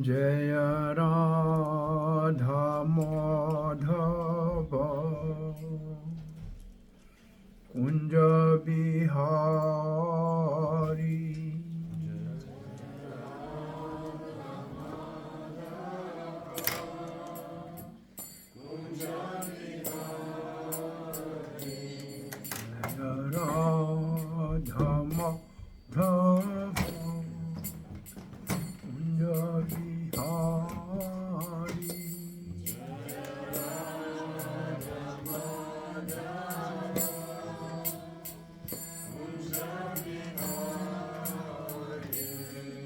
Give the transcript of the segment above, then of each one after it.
जय राधा माधव कुंज बिहारी राधा माधव कुंज बिहारी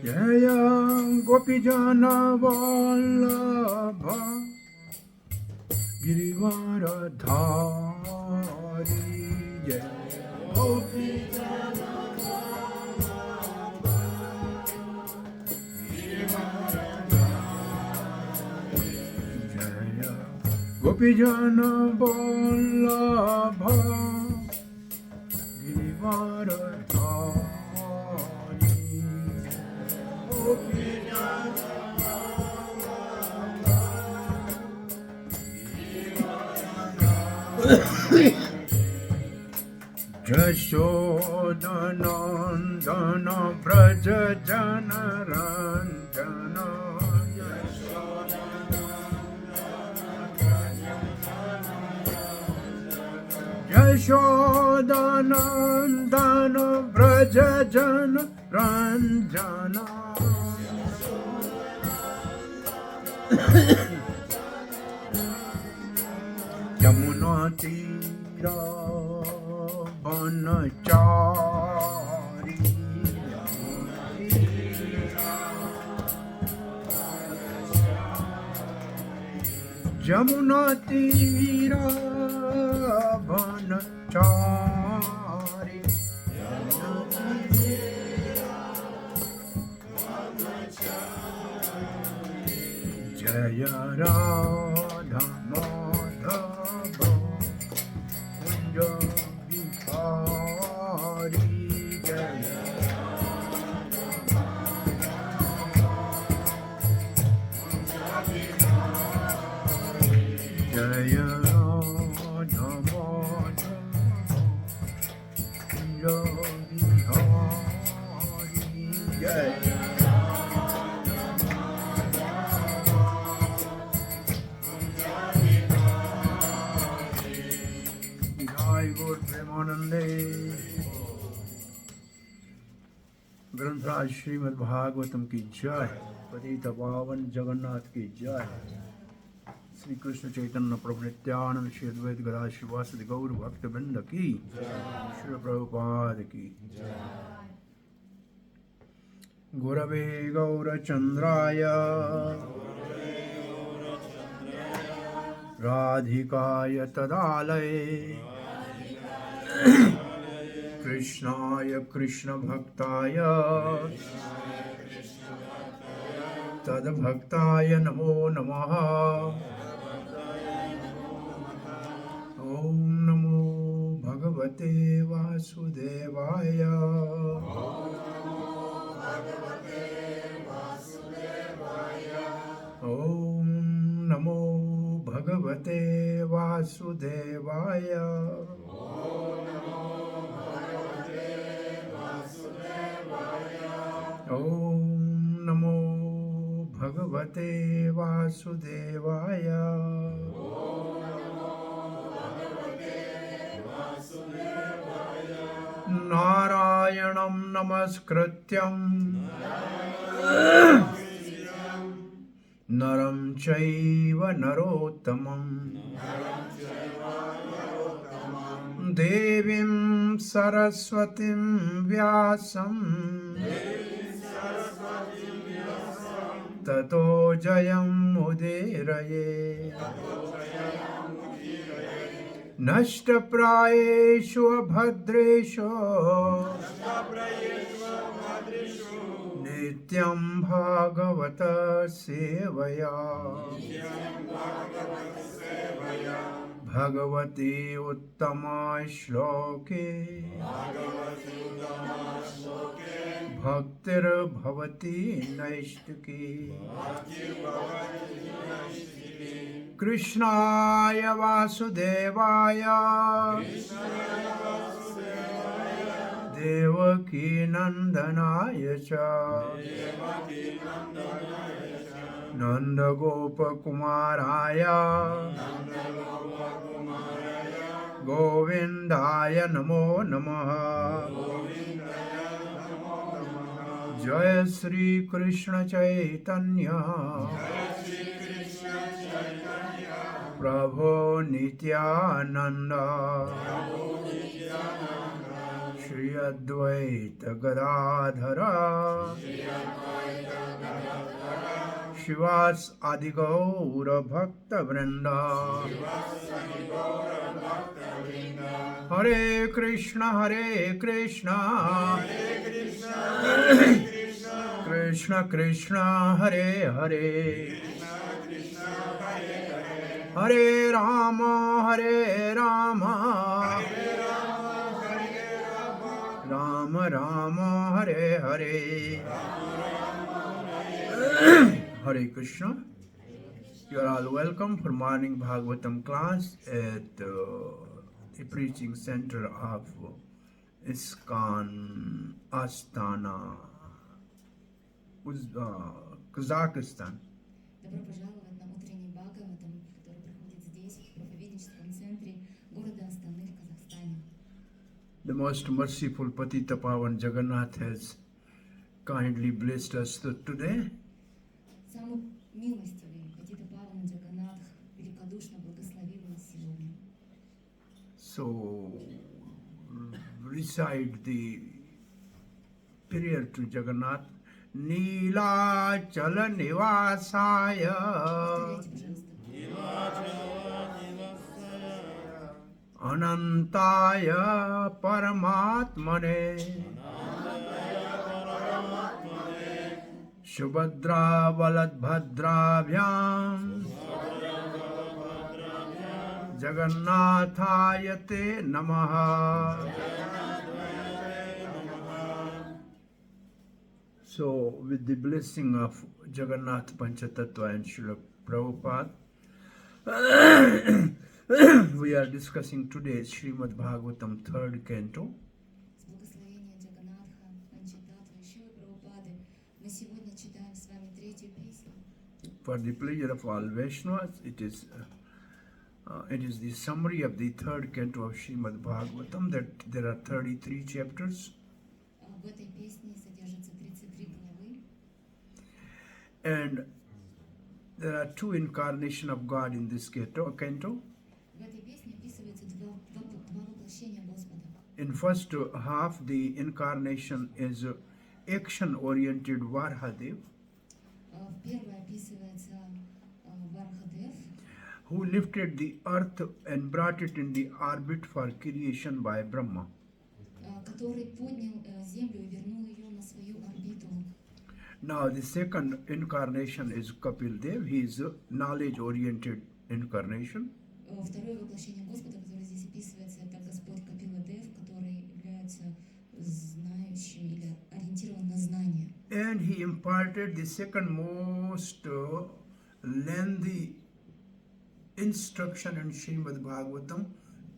जय गोपीजन वल्लभ गिरिवरधारी जय गोपीजन जय गोपीजन वल्लभ गिरिवरधारी यशोदनन्दन व्रज जनरञ्जन यशोदनन्दन व्रज जनरञ्जन यमुना तीरा वनचारी यमुना तीरा वनचारी जय राधा माधव कुंज बिहारी जय जय राधा माधव कुंज बिहारी जय प्रेमानंदे ग्रंथराज श्रीमद् भागवतम की जय। पतित पावन जगन्नाथ की जय। श्री कृष्ण चैतन्य प्रभु नित्यानंद श्री अद्वैत गदा श्रीवासदि गौर भक्त वृंद की श्री प्रभुपाद की गुरवे गौरचंद्राय राधिकाय तदालये कृष्णाय कृष्ण भक्ताय तद्भक्ताय नमो नमः। ओम नमो भगवते वासुदेवाय। ओम नमो भगवते वासुदेवाय। ओम नमो भगवते वासुदेवाय। नारायणं नमस्कृत्यं नरं चैव नरोत्तमं देवीं सरस्वतीं व्यासं ततो जयमुदीरये। नष्टप्रायेषु अभद्रेषु नित्यं भागवत सेवया भगवते उत्तमा श्लोके भक्तिर्भवति नैष्टिकी कृष्णाय वासुदेवाय देवकी नंदनाय च नंदगोपकुमाराय गोविंदाय नमो नमः जय श्री कृष्ण चैतन्य प्रभो नित्यानंद श्री अद्वैत गदाधर शिवास आदि गौर भक्त वृंद हरे Krishna Krishna Krishna Hare Hare Hare Ram Ram Ram Hare Hare Hare Krishna. You are all welcome for morning Bhagavatam class at the preaching center of ISKCON Astana, Kazakhstan. Добро пожаловать на утренний Бхагаватам, который проходит здесь, в проповедническом центре города Астаны в Казахстане. The most merciful Patita Pavan Jagannath has kindly blessed us today. Самый милостивый Патита Павана Джаганнатх великодушно благословил нас сегодня. So recite the prayer to Jagannath. Neelachala Nivasaya Повторяйте, пожалуйста. Anantaya Paramatmane Subhadra Baladbhadrabhyam Jagannathaya te Namaha. So, with the blessing of Jagannath Panchatattva and Srila Prabhupada, we are discussing today Srimad Bhagavatam 3rd canto. С благословения Джаганнатха, Панчататтвы и Шилы Прабхупады мы сегодня читаем с вами третью песню. For the pleasure of all Vaishnavas, it is the summary of the 3rd canto of Srimad Bhagavatam, that there are 33 chapters. В этой песне содержится 33 главы. And there are two incarnations of God in this canto. В этой песне описывается два воплощения Господа. In first half, the incarnation is action-oriented Varhadev, В первой описывается Вархадев, who lifted the earth and brought it in the orbit for creation by Brahma. который поднял землю и вернул ее на свою орбиту. Now, the second incarnation is Kapil Dev. He is a knowledge-oriented incarnation. Второе воплощение Господа, которое здесь описывается, это Господь Капила Дев, который является знающим или ориентирован на знание. And he imparted the second most lengthy instruction in Srimad Bhagavatam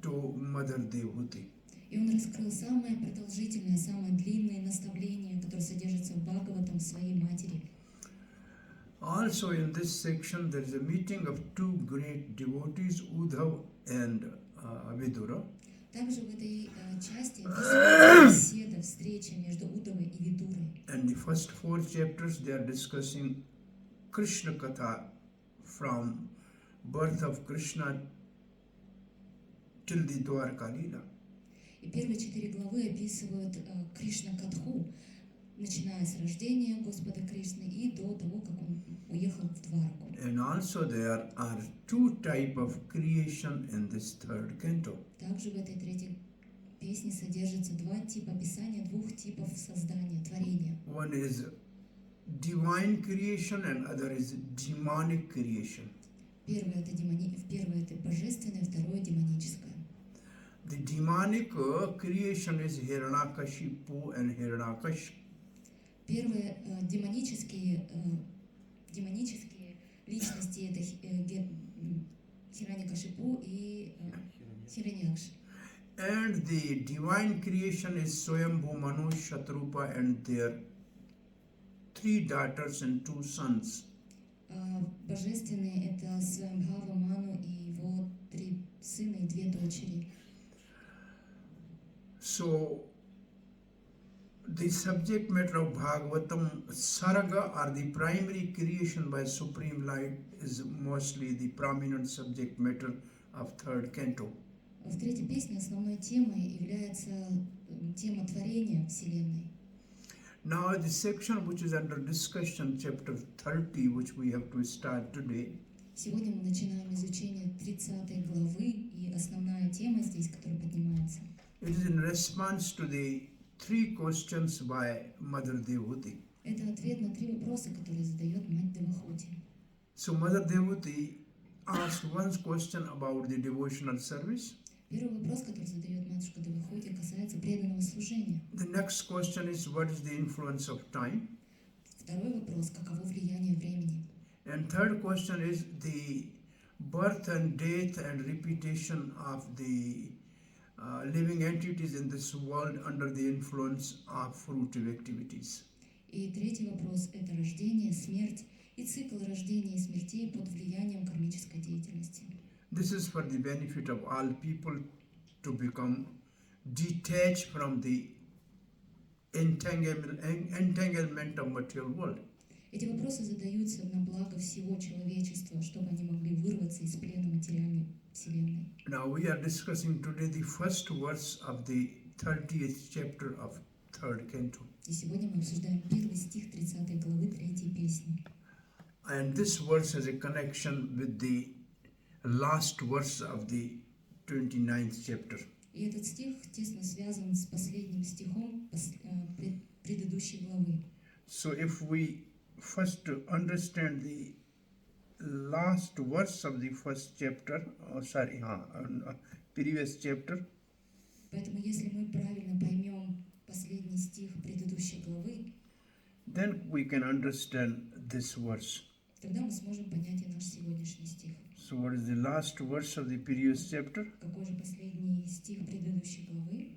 to Mother Devahuti. И он раскрыл самое продолжительное, самое длинное наставление, которое содержится в Бхагаватам своей матери. Also in this section there is a meeting of two great devotees, Uddhav and Vidura. Также в этой части описывается беседа, встреча между Уддавой и Видурой. And the first 4 chapters they are discussing Krishna Katha from birth of Krishna till the Dwarka Leela. И первые 4 главы описывают Кришна-катху, начиная с рождения Господа Кришны и до того, как он уехал в Дварку. And also there are 2 types of creation in this 3rd canto. Также в этой третьей песне содержится 2 типа описания, 2 типов создания, творения. One is divine creation and other is demonic creation. Первое это божественное, второе демоническое. The demonic creation is Hiranyakashipu and Hiranyakash. Первые демонические личности это Хираньякашипу и Хираньякш. And the divine creation is Swayambhu, Manu, Shatrupa and their 3 daughters and 2 sons. Божественные это Свамбхава, Ману и его 3 сына и 2 дочери. So, the subject matter of Bhagavatam, Sarga or the primary creation by Supreme Light is mostly the prominent subject matter of 3rd canto. В 3-й песне основной темой является тема творения Вселенной. Now, the section which is under discussion, chapter 30, which we have to start today, Сегодня мы начинаем изучение 30 главы, и основная тема здесь, которая поднимается, it is in response to the 3 questions by Mother Devhuti. это ответ на 3 вопроса, которые задает мать Девахути. So, Mother Devhuti asked one question about the devotional service. Первый вопрос, который задает матушка Девахути, касается преданного служения. The next question is, what is the influence of time? Второй вопрос, каково влияние времени. And third question is the birth and death and repetition of the living entities in this world under the influence of fruitive activities. И третий вопрос – это рождение, смерть и цикл рождения и смертей под влиянием кармической деятельности. This is for the benefit of all people to become detached from the entanglement of material world. Эти вопросы задаются на благо всего человечества, чтобы они могли вырваться из плена материальной вселенной. Now we are discussing today the first verse of the 30th chapter of 3rd canto. И сегодня мы обсуждаем первый стих 30 главы 3 песни. And this verse has a connection with the last verse of the 29th chapter. И этот стих тесно связан с последним стихом предыдущей главы. So if we first understand the last verse of the first chapter, previous chapter, Поэтому если мы правильно поймем последний стих предыдущей главы, then we can understand this verse. тогда мы сможем понять и наш сегодняшний стих. So what is the last verse of the previous chapter? Какой же последний стих предыдущей главы?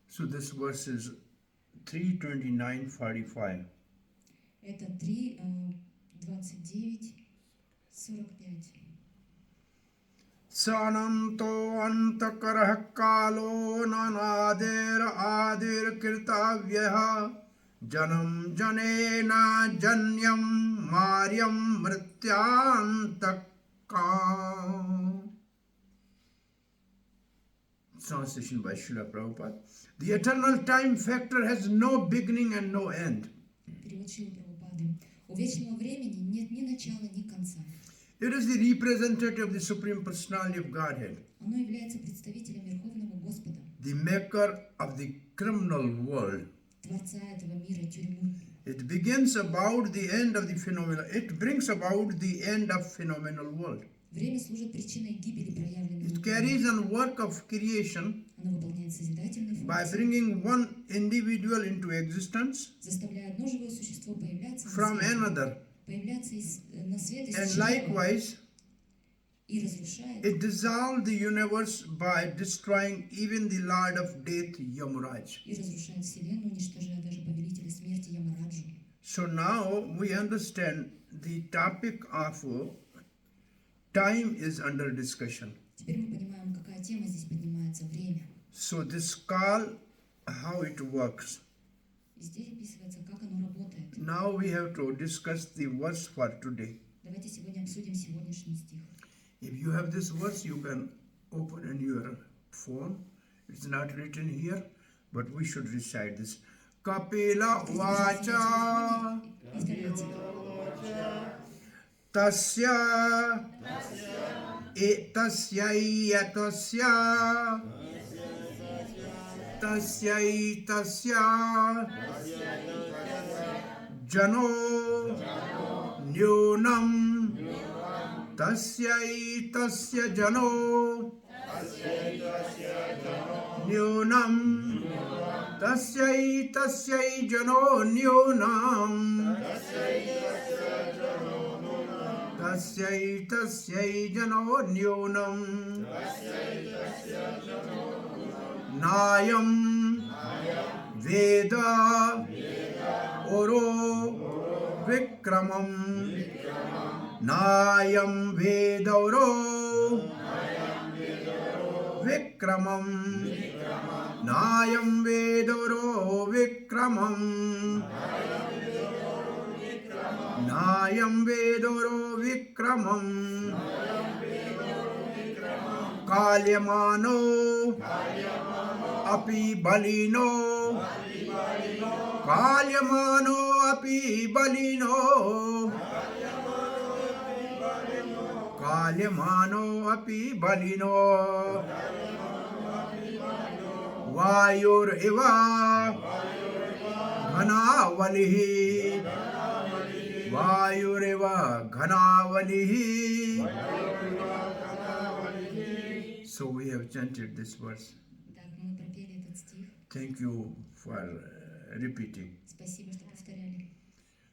So this verse is 3:29:45. Это 3:29-45. Sananto antakarah kalo nanader adir kirtavyaha janam janena janyam maryam mrityantakam. Translation by Srila Prabhupada. The eternal time factor has no beginning and no end. Перевод Шрилы Прабхупады. У вечного времени нет ни начала, ни конца. It is the representative of the Supreme Personality of Godhead, Оно является представителем Верховного Господа, the maker of the criminal world. Творца этого мира, тюрьмы. It begins about the end of the phenomenal. It brings about the end of phenomenal world. Время служит причиной гибели проявленного It мира. carries on work of creation Оно выполняет созидательные by функции, bringing one individual into existence заставляя одно живое существо появляться from на свет, another. на свет из And чрева likewise, и разрушает. it dissolved the universe by destroying even the Lord of Death, Yamaraj. И разрушает Вселенную, уничтожая даже повелителя смерти Ямараджу. So now we understand the topic of time is under discussion. Теперь мы понимаем, какая тема здесь поднимается, время. So this call, how it works. И здесь описывается, как оно работает. Now we have to discuss the verse for today. Давайте сегодня обсудим сегодняшний стих. If you have this verse, you can open in your phone. It's not written here, but we should recite this. Kapila vacha Повторяйте. tasya tasya tasya jano nyunam tasya jano nyunam tasya jano nyunam tasya jano nyunam nayam veda oro vikramam nayam veda oro vikramam nayam veda oro vikramam nayam veda oro vikramam kalyamano api balino kalyamano api balino kalyamano api balino vayur eva ghanavalihi vayur eva ghanavalihi. So we have chanted this verse. Так, мы пропели этот стих. Thank you for repeating. Спасибо, что повторяли.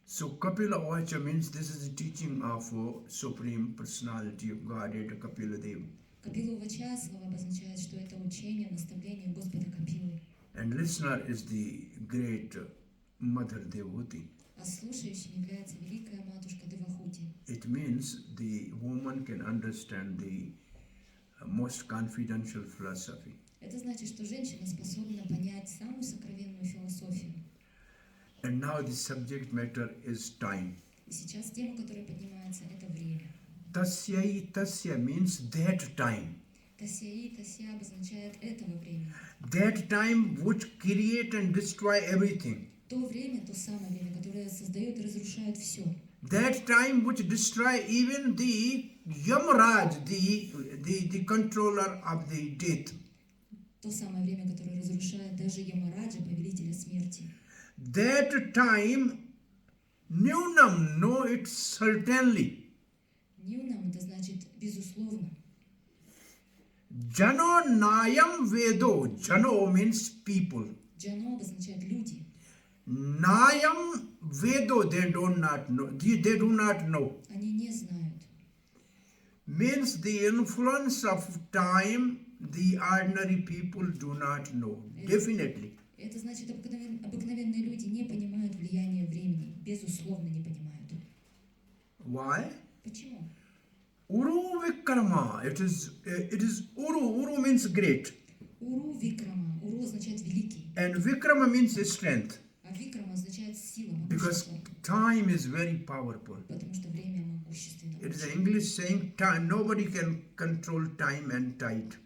So Kapila Vacha means this is the teaching of Supreme Personality of Godhead, Kapila Dev. Капилу Вача слово обозначает, что это учение, наставление Господа Капилы. And listener is the great Mother Devahuti. А слушающим является великая матушка Девахути. It means the woman can understand the most confidential philosophy. Это значит, что женщина способна понять самую сокровенную философию. And now the subject matter is time. И сейчас тема, которая поднимается, это время. Tasya means that time. Тася обозначает этого времени. That time which create and destroy everything. То время, то самое время, которое создает и разрушает все. That time which destroy even the Yamaraj, the controller of the death. То самое время, которое разрушает даже Ямараджа, повелителя смерти. That time, Nunam, know it certainly. Ньюнам это значит безусловно. Jano Nayam Vedo. Jano means people. Джано обозначает люди. Nayam Vedo, they do not know. They do not know. Они не знают. Means the influence of time, the ordinary people do not know. Definitely. Это значит, обыкновенные люди не понимают влияние времени. Безусловно, не понимают. Why? Почему? Uru Vikrama. It is Uru. Uru means great. Уру Викрама. Уру означает великий. And Vikrama means strength. А Викрама означает сила, Because могущество. time is very powerful. Потому что время могущественно. It is an English saying, time, nobody can control time and tide.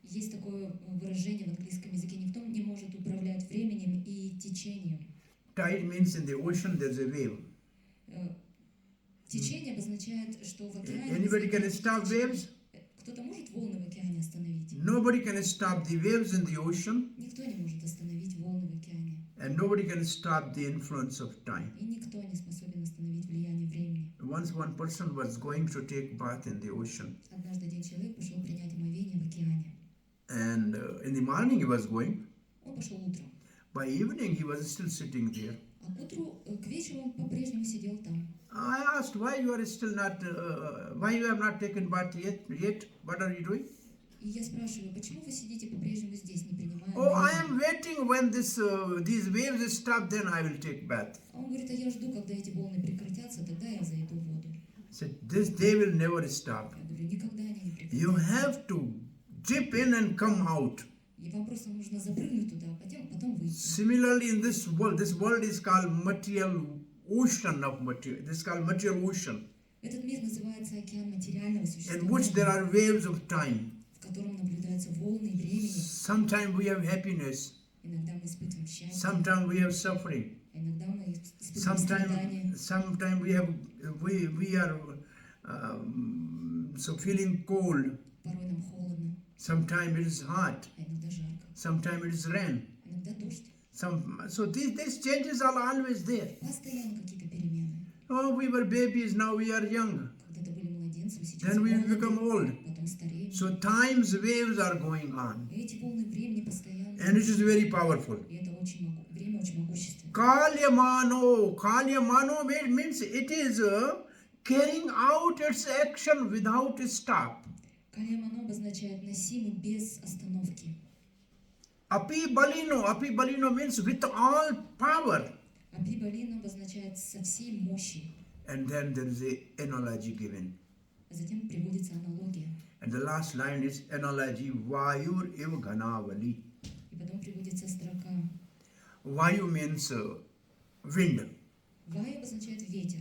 Есть такое выражение в английском языке: никто не может управлять временем и течением. Tide means in the ocean there's a wave. Течение обозначает, что в океане... Anybody can stop waves? Кто-то может волны в океане остановить? Nobody can stop the waves in the ocean. Никто не может остановить волны в океане. And nobody can stop the influence of time. И никто не способен остановить влияние времени. Once one person was going to take bath in the ocean. Однажды один человек пошел принять омовение в океане. And in the morning he was going. Он пошел утром. By evening he was still sitting there. А к утру, к вечеру он по-прежнему сидел там. I asked why you are still not, why you have not taken bath yet? What are you doing? И я спрашиваю, почему вы сидите по-прежнему здесь, не принимая Oh, I омовение? am waiting when these waves stop, then I will take bath. А он говорит, а я жду, когда эти волны прекратятся, тогда я зайду в воду. I said, they will never stop. Я говорю, никогда они не You прекратятся. have to dip in and come out. И вам просто нужно запрыгнуть туда, потом выйти. Similarly, in this world is called material ocean of material. This is called material ocean, Этот мир называется океан материального in which there существования, are waves of time. в котором наблюдаются волны времени. Sometimes we have happiness, Иногда мы испытываем счастье, sometimes we have suffering, а иногда мы испытываем страдания. sometimes we are so feeling cold. Порой нам холодно, Sometimes it is hot. а иногда жарко, Sometimes it is rain. иногда дождь. So these changes are always there. Постоянно какие-то перемены. Oh, we were babies, now we are young. Когда-то были младенцы, сейчас Then we молоды, become old. потом стареем. So time's waves are going on. И эти волны времени постоянно. And it is very powerful. И это время очень могущественно. Kalyamano means it is carrying out its action without a stop. Кальямано обозначает носимый без остановки. Api balino means with all power. Апибалина обозначает со всей мощи. And then there is a analogy given. А затем приводится аналогия. And the last line is analogy Vayur ev ghanavali. И потом приводится строка. Vayu means wind. Вай обозначает ветер.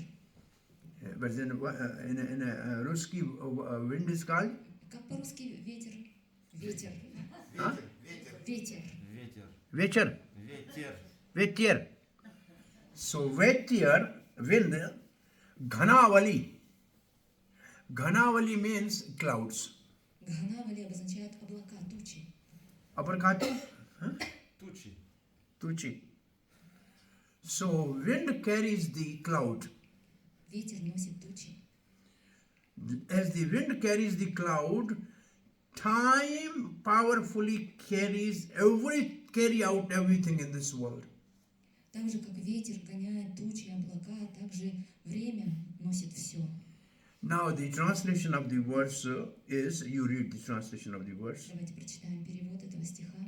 But then in Ruski wind is called? Как по-русски ветер? Ветер. Huh? Ветер. Vecher. Vecher. So vecher, wind, ghanavali. Ghanavali means clouds. Ганавали обозначает облака, тучи. Uppercut? Huh? Tuchi. So wind carries the cloud. Ветер носит тучи. As the wind carries the cloud, time powerfully carry out everything in this world. Так же, как ветер гоняет тучи, облака, также время носит все. Now the translation of the verse is, you read the translation of the verse. Давайте прочитаем перевод этого стиха.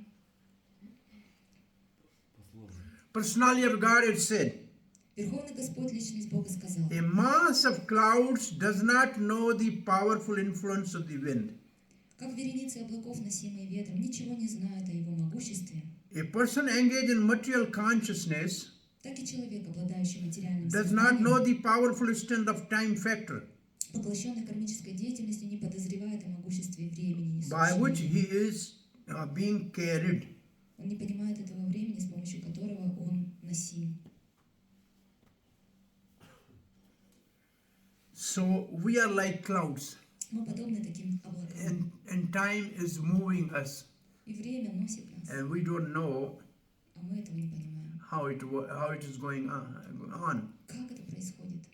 Personally of God it said, Верховный Господь, личность Бога, сказал: a mass of clouds does not know the powerful influence of the wind. Как вереницы облаков, носимые ветром, ничего не знают о его могуществе, A person engaged in material consciousness так и человек, обладающий материальным does not know сознанием, the powerful extent of time factor поглощенный кармической деятельностью, не подозревает о могуществе времени, by which несущего. he is being carried. Он не понимает этого времени, с помощью которого он носим. So we are like clouds, Мы подобны таким облакам. and time is moving us, И время носит нас, and we don't know а мы этого не понимаем. how it is going on. Как это происходит?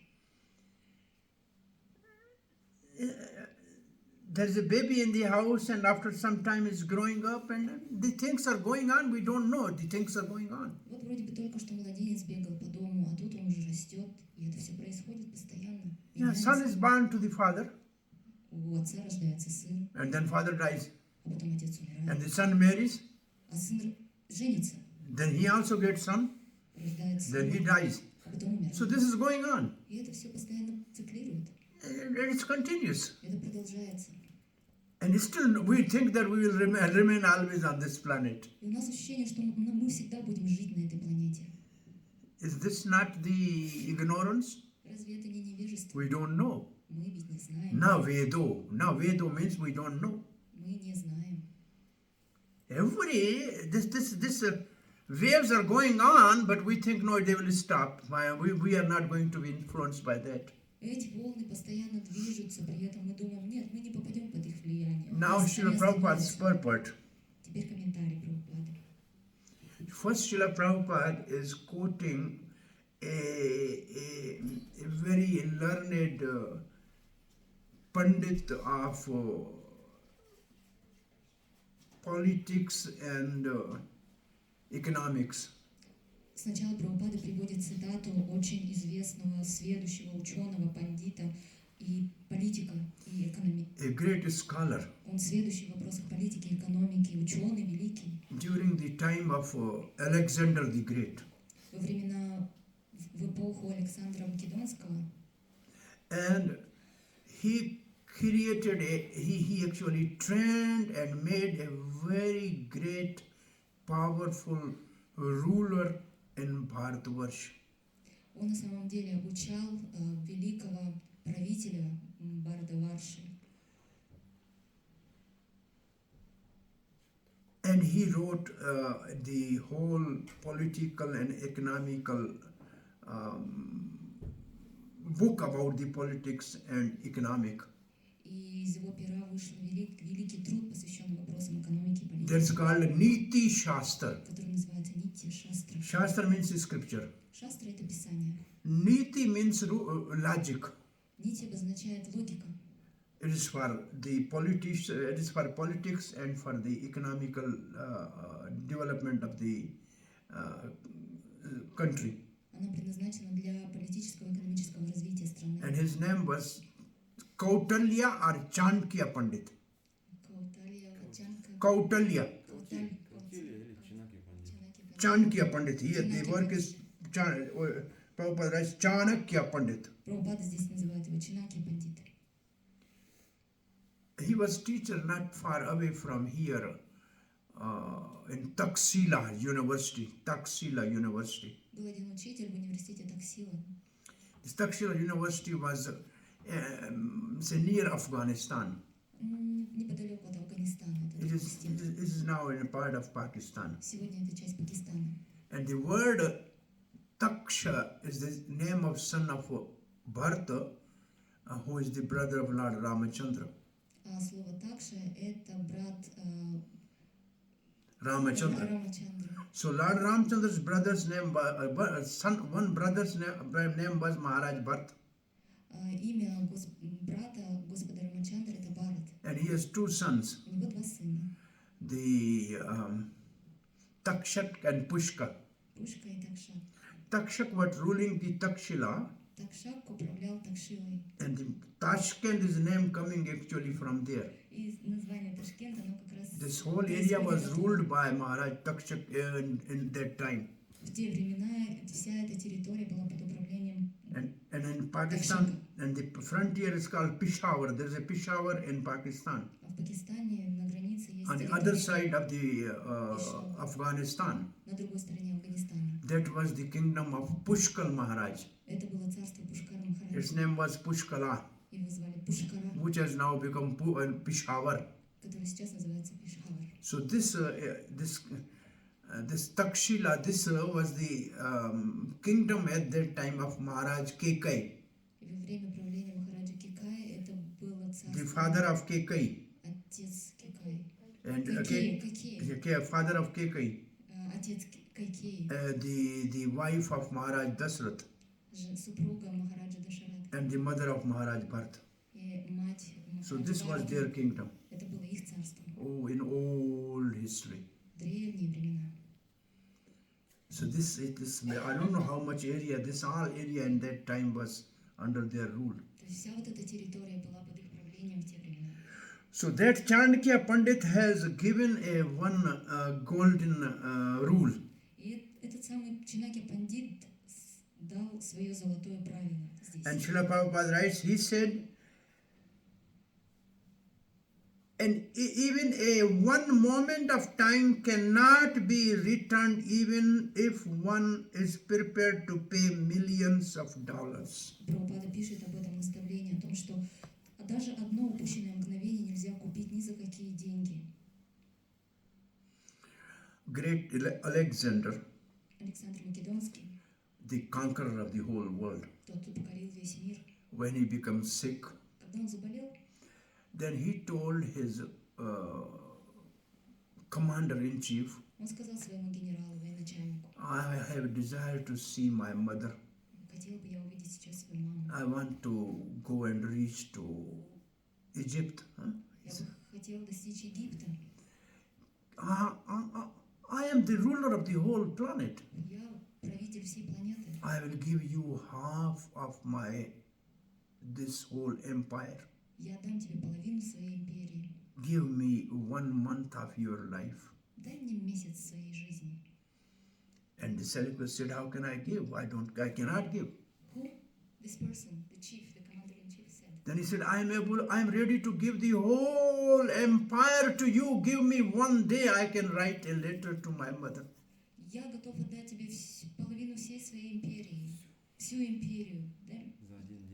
There's a baby in the house, and after some time it's growing up, and the things are going on. We don't know the things are going on. Вот вроде бы только что младенец бегал по дому, а тут он уже растет, и это все происходит постоянно. Yeah, son is born to the father, У отца рождается сын, and then father dies, а потом отец and умирает, the son marries. а сын женится, Then he also gets son. рождает Then he сын, dies. а потом умирает. So this is going on. И это все постоянно циклирует, And it's continuous. это продолжается. And still we think that we will remain always on this planet. И у нас ощущение, что мы всегда будем жить на этой планете. Is this not the ignorance? Разве это не невежество? We don't know. Мы ведь не знаем. Na vedo means we don't know. Мы не знаем. This waves are going on, but we think no, they will stop. We are not going to be influenced by that. Эти волны постоянно движутся, при этом мы думаем, нет, мы не попадем под их влияние. Now Нас Srila не Prabhupada's остановится. purport. Теперь комментарий Прабхупады. First, Srila Prabhupada is quoting a very learned Pandit of politics and economics. Сначала Прабхупада приводит цитату очень известного сведущего ученого, пандита и политика, и A great scholar Он сведущий в вопросах политики, экономики, ученый великий. during the time of Alexander the Great. Во времена, в эпоху Александра Македонского. And he he actually trained and made a very great, powerful ruler in Bharatvarsh. Он на самом деле обучал великого правителя Бхаратаварши. And he wrote the whole political and economical book about the politics and economic. И из его пера вышел великий труд, посвященный вопросам экономики и That's политики, called Niti Shastra. который называется Нитья Шастра. Shastra means scripture. Шастра — это Писание. Niti means logic. Нити обозначает логика. It is for the politics. It is for politics and for the economical development of the country. Она предназначена для политического и экономического развития страны. And his name was Kautalya or Chanakya Pandit. Kautalya. Chanakya Pandit. Here the work is Prabhupada writes Chanakya Pandit. Прабхупада здесь называет его Чанакья Пандит. He was teacher not far away from here in Taxila University. Taxila University. Был один учитель в университете Таксила. This Taxila University was say near Afghanistan. Неподалеку от Афганистана. It is now in a part of Pakistan. Сегодня это часть Пакистана. And the word Taksha is the name of son of Bharata, who is the brother of Lord Ramachandra. А слово такша — это брат Ramachandra. Рамачандра. So Lord Ramachandra's brother's name, one brother's name was Maharaj Bharat. Имя брата Господа Рамачандры — это Бхарат. And he has two sons, У него два сына. the Takshak and Pushka. Пушка и Такша. Takshak was ruling the Takshila, Такшак управлял Такшилой. and the Tashkent is name coming actually from there. И название Ташкента, оно как раз... This whole area was ruled by Maharaj Takshak in that time. В те времена вся эта территория была под управлением. And in Pakistan, and the frontier is called Peshawar. There is a Peshawar in Pakistan. А в Пакистане на границе есть On the территория other side of the Afghanistan, на другой стороне Афганистана. that was the kingdom of Pushkal Maharaj. Это было царство Пушкара Its Махараджа. нame was Pushkala, Его звали Пушкара, which has now become Peshawar. который сейчас называется Пешавар. So this Takshila, this was the kingdom at that time of Maharaj Kekai, И во время правления Махараджа Кикая это было the царство, father of Kekai, отец Кикай. and Какие? father of Kekai, Отец Кайкеи, the wife of Maharaj Dasrath, супруга Махараджа Дашарат and the mother of Maharaj Bharat. и мать So Махараджа this was Бхарата. their kingdom. Это было их царство. Oh, in old history. Древние времена. So this I don't know how much area, this all area in that time was under their rule. То есть вся вот эта территория была под их правлением в те времена. So that Chanakya Pandit has given a one golden rule. И этот самый Чанакья Пандит дал свое золотое правило здесь. And Srila Prabhupada writes, he said, and even a one moment of time cannot be returned even if one is prepared to pay millions of dollars. Прабхупада пишет об этом наставлении, о том, что даже одно упущенное мгновение нельзя купить ни за какие деньги. Great Alexander, Александр Македонский, the conqueror of the whole world, тот, кто покорил весь мир, when he becomes sick, когда он заболел, then he told his commander-in-chief, он сказал своему генералу, военачальнику: I have a desire to see my mother. хотел бы я увидеть сейчас свою маму. I want to go and reach to Egypt. Huh? Я бы хотел достичь Египта. I am the ruler of the whole planet. Я правитель всей планеты. I will give you half of this whole empire. Я дам тебе половину своей империи. Give me 1 month of your life. Дай мне месяц своей жизни. And the celebrant said, how can I give? I cannot give. Who? This person, the chief, the commander-in-chief said. Then he said, I am ready to give the whole empire to you. Give me 1 day, I can write a letter to my mother. Я готов отдать тебе половину всей своей империи. Всю империю. Дай за один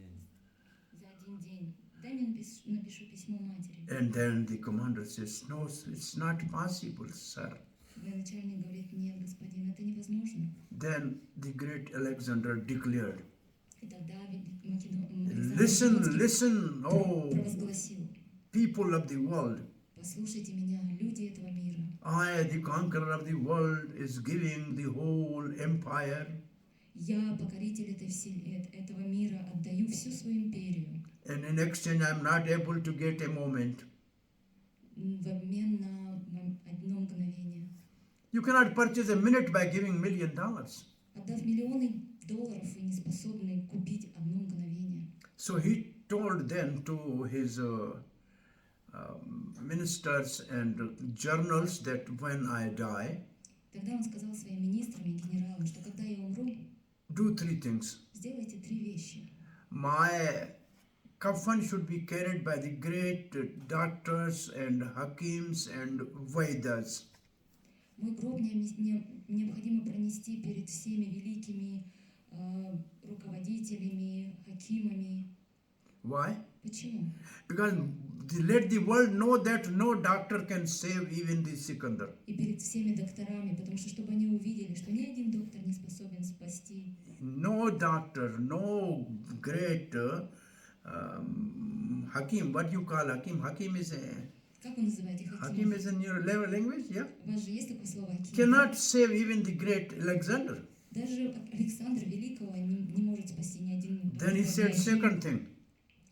день. Дай мне напишу письмо матери. And then the commander says, no, it's not possible, sir. Военачальник говорит: нет, господин, это невозможно. Then the great Alexander declared, И тогда listen, oh, провозгласил: people of the world. Послушайте меня, люди этого мира. I, the conqueror of the world, is giving the whole empire. Я, покоритель этого мира, отдаю всю свою империю And in exchange, I'm not able to get a moment. в обмен на одно мгновение. You cannot purchase a minute by giving $1 million. Отдав миллионы долларов, вы не способны купить одно мгновение. So he told then to his ministers and generals that when I die, Тогда он сказал своим министрам и генералам, что когда я умру, do 3 things. сделайте 3 вещи. My coffin should be carried by the great doctors and hakims and vaidas. Мой гроб необходимо пронести перед всеми великими руководителями, хакимами. Why? Почему? Because let the world know that no doctor can save even the Sikandar. И перед всеми докторами, потому что чтобы они увидели, что ни один доктор не способен спасти. No doctor, no great hakim. What you call hakim? Hakim is a Как вы называете хакимов? hakim is in your language, yeah. У вас же есть такое слово хаким? Cannot save even the great Alexander. Даже Александра Великого не может спасти ни один. Then he said second thing.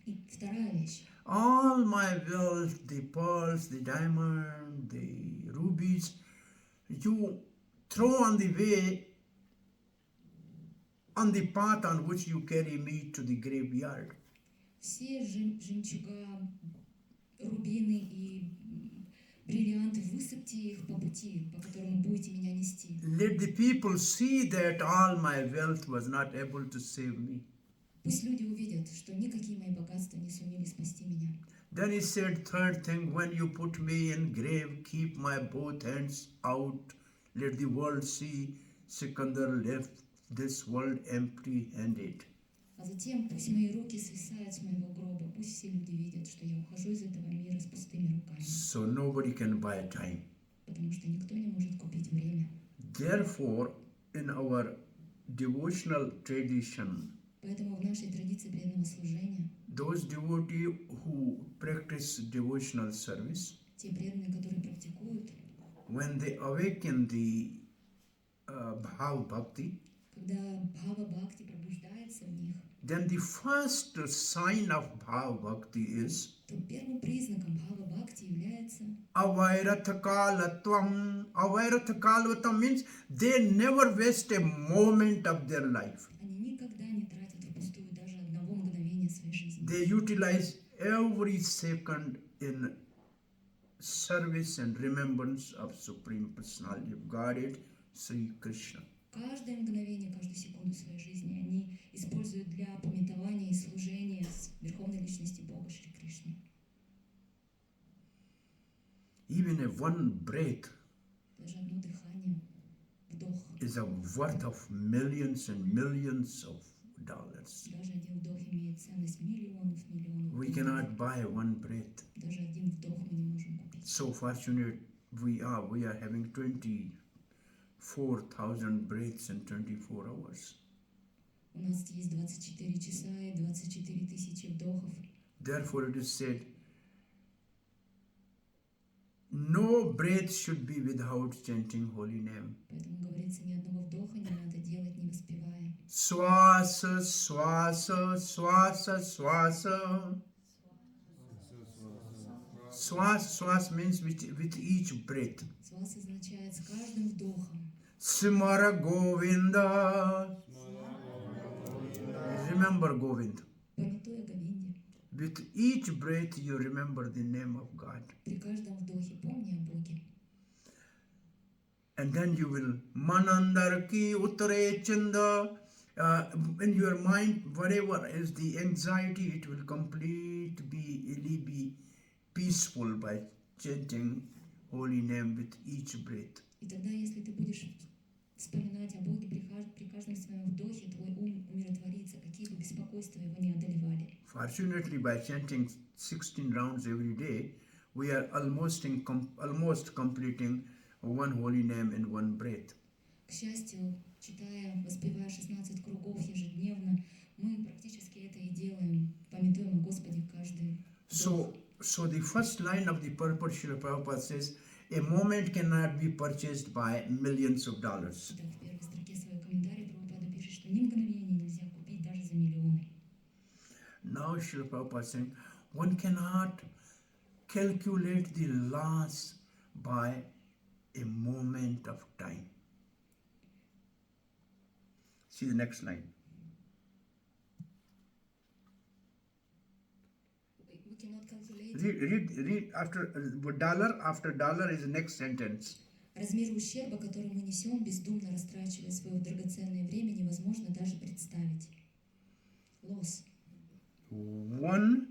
И вторая вещь. All my wealth, the pearls, the diamond, the rubies, you throw on the way, on the path on which you carry me to the graveyard. Все жемчуга, рубины и бриллианты, высыпьте их по пути, по которому будете меня нести. Let the people see that all my wealth was not able to save me. Пусть люди увидят, что никакие мои богатства не сумели спасти меня. Then he said, third thing, when you put me in grave, keep my both hands out. Let the world see Sikandar left this world empty-handed. А затем пусть мои руки свисают с моего гроба, пусть все люди видят, что я ухожу из этого мира с пустыми руками. So nobody can buy time. Потому что никто не может купить время. Therefore, in our devotional tradition, Поэтому в нашей традиции преданного служения those devotees who practice devotional service, те преданные, которые практикуют, when they awaken the bhav bhakti, когда бхава бхакти пробуждается в них, then the first sign of bhav bhakti is то первым признаком бхава бхакти является avairathakalatvam. Avairathakalatvam means they never waste a moment of their life. они никогда не тратят впустую даже одного мгновения своей жизни. They utilize every second in service and remembrance of Supreme Personality of Godhead, Sri Krishna. Каждое мгновение, каждую секунду своей жизни они используют для памятования и служения Верховной Личности Бога Шри Кришны. Even a one breath Даже одно дыхание, вдох, is a worth of millions and millions of dollars. даже один вдох имеет ценность миллионов We долларов. cannot buy one breath. Даже один вдох мы не можем купить. So fortunate we are having 24,000 breaths in 24 hours. У нас есть 24 часа и 24 тысячи вдохов. Therefore it is said, no breath should be without chanting holy name. Поэтому говорится, ни одного вдоха не надо делать, не воспевая. Swasa, swasa, swasa, swasa. Swas means with each breath. Свас означает с каждым вдохом. Simara Govinda. Remember Govind. Памятуя Говинде, With each breath you remember the name of God. при каждом вдохе помни о Боге. And then you will manandar ki utare chanda. In your mind, whatever is the anxiety, it will completely be peaceful by chanting holy name with each breath. И тогда, если ты будешь вспоминать о Боге при каждом своем вдохе, твой ум умиротворится, какие бы беспокойства его не одолевали. Fortunately, by chanting 16 rounds every day, we are almost completing one holy name in one breath. К счастью, читая, воспевая 16 кругов ежедневно, мы практически это и делаем, памятуем о Господе каждый вдох. So the first line of the purport, Srila Prabhupada says, a moment cannot be purchased by millions of dollars. Итак, в первой строке своего комментария Прабхупада пишет, что ни мгновение нельзя купить даже за миллионы. Now Srila Prabhupada is saying, one cannot calculate the loss by a moment of time. See the next line. We cannot calculate. Read after dollar is the next sentence. Размер ущерба, который мы несем, бездумно растрачивая свое драгоценное время, невозможно даже представить. Loss. One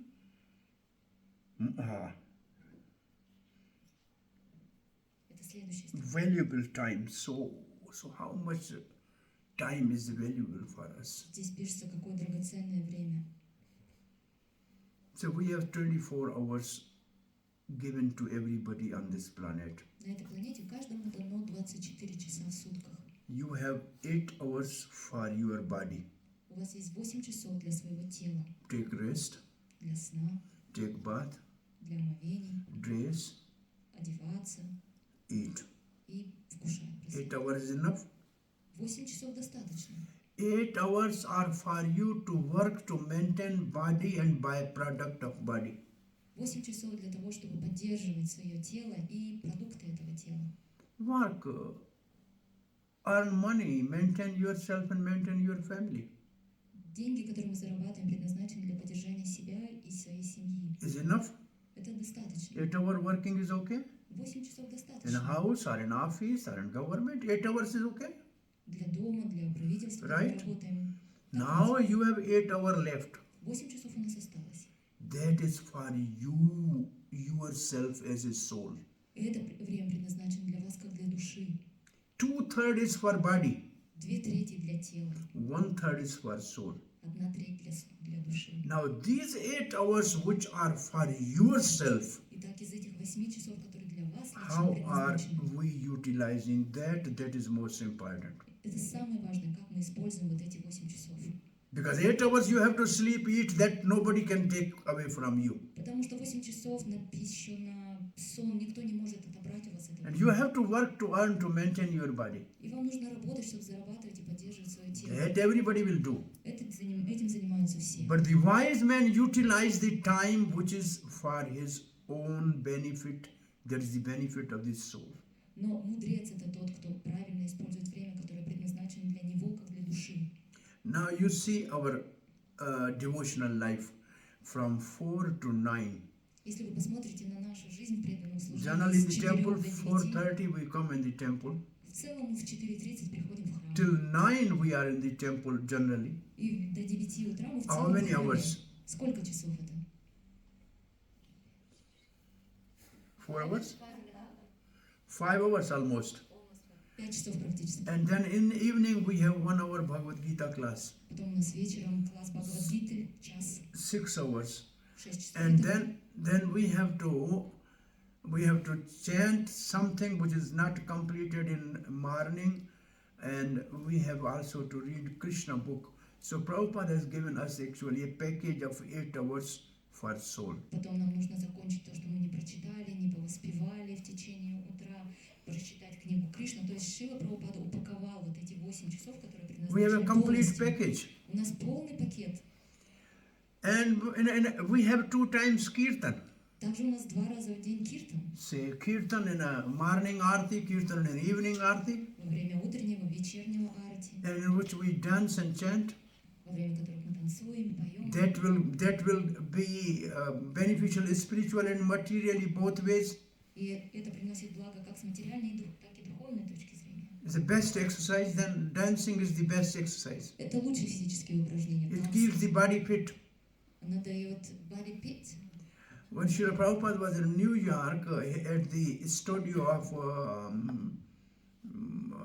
Это следующий стих. valuable time. So how much time is valuable for us? Здесь пишется, какое драгоценное время. So we have 24 hours given to everybody on this planet. На этой планете каждому дано 24 часа в сутках. You have 8 hours for your body. У вас есть 8 часов для своего тела, Take rest, для сна, take bath, для омовений, dress, одеваться eat. и вкушать. 8 hours is enough. 8 часов достаточно. 8 hours are for you to work to maintain body and byproduct of body. 8 часов для того, чтобы поддерживать свое тело и продукты этого тела. Work, earn money, maintain yourself and maintain your family. Деньги, которые мы зарабатываем, предназначены для поддержания себя и своей семьи. Is enough? Это достаточно. 8 hour working is okay? 8 часов In a достаточно. house or in office or in government, 8 hours is okay? Для дома, для правительства Right. мы работаем. Now you have 8 hours left. 8 часов у нас осталось. That is for you, yourself as a soul. И это время предназначено для вас, как для души. 2/3 is for body, 2/3 для тела, 1/3 is for soul. 1/3 для души. Now these 8 hours which are for yourself, Итак, из этих 8 часов, которые для вас лично how are предназначены, we utilizing that? That is most important. это самое важное, как мы используем вот эти 8 часов. Because 8 hours you have to sleep, eat, that nobody can take away from you. Потому что 8 часов на пищу, на сон никто не может отобрать у вас это. And you have to work to earn to maintain your body. И вам нужно работать, чтобы зарабатывать и поддерживать свое тело. That everybody will do. Этим занимаются все. But the wise man utilize the time which is for his own benefit. There is the benefit of the soul. Но мудрец — это тот, кто правильно использует время, которое предназначено для него, как для души. Now you see our devotional life from 4 to 9. Если вы посмотрите на нашу жизнь в преданном служении Generally in с the 4 temple, до 9, 4:30 we come in the temple. в целом мы в 4:30 приходим в храм. Till 9 we are in the temple generally. И до 9 утра мы в How целом в many храме. hours? Сколько часов это? 4 hours? 5 hours almost. 5 часов практически. And then in the evening we have 1 hour Bhagavad Gita class. Потом у нас вечером класс Бхагавад-гиты, час, 6 hours. 6 часов. And then we have to chant something which is not completed in morning, and we have also to read Krishna book. So Prabhupada has given us actually a package of 8 hours for soul. Потом нам нужно закончить то, что мы не прочитали, не повоспевали в течение утра, прочитать книгу Кришна. То есть Шрила Прабхупада упаковал вот эти 8 часов, которые We have a предназначены complete полностью. package. У нас полный пакет. And we have 2 times kirtan. Также у нас 2 раза в день киртан. Say kirtan in a morning arti, kirtan in evening arti, Во время утреннего, вечернего арати, and in which we dance and chant. во время которых мы танцуем, поем. That will be beneficial spiritual and materially both ways. И это приносит благо как с материальной, так и духовной точки зрения. It's the best exercise. Then dancing is the best exercise. Это лучшие физические упражнения. It Танцы. keeps the body fit. Она дает body fit. When Srila Prabhupada was in New York at the studio of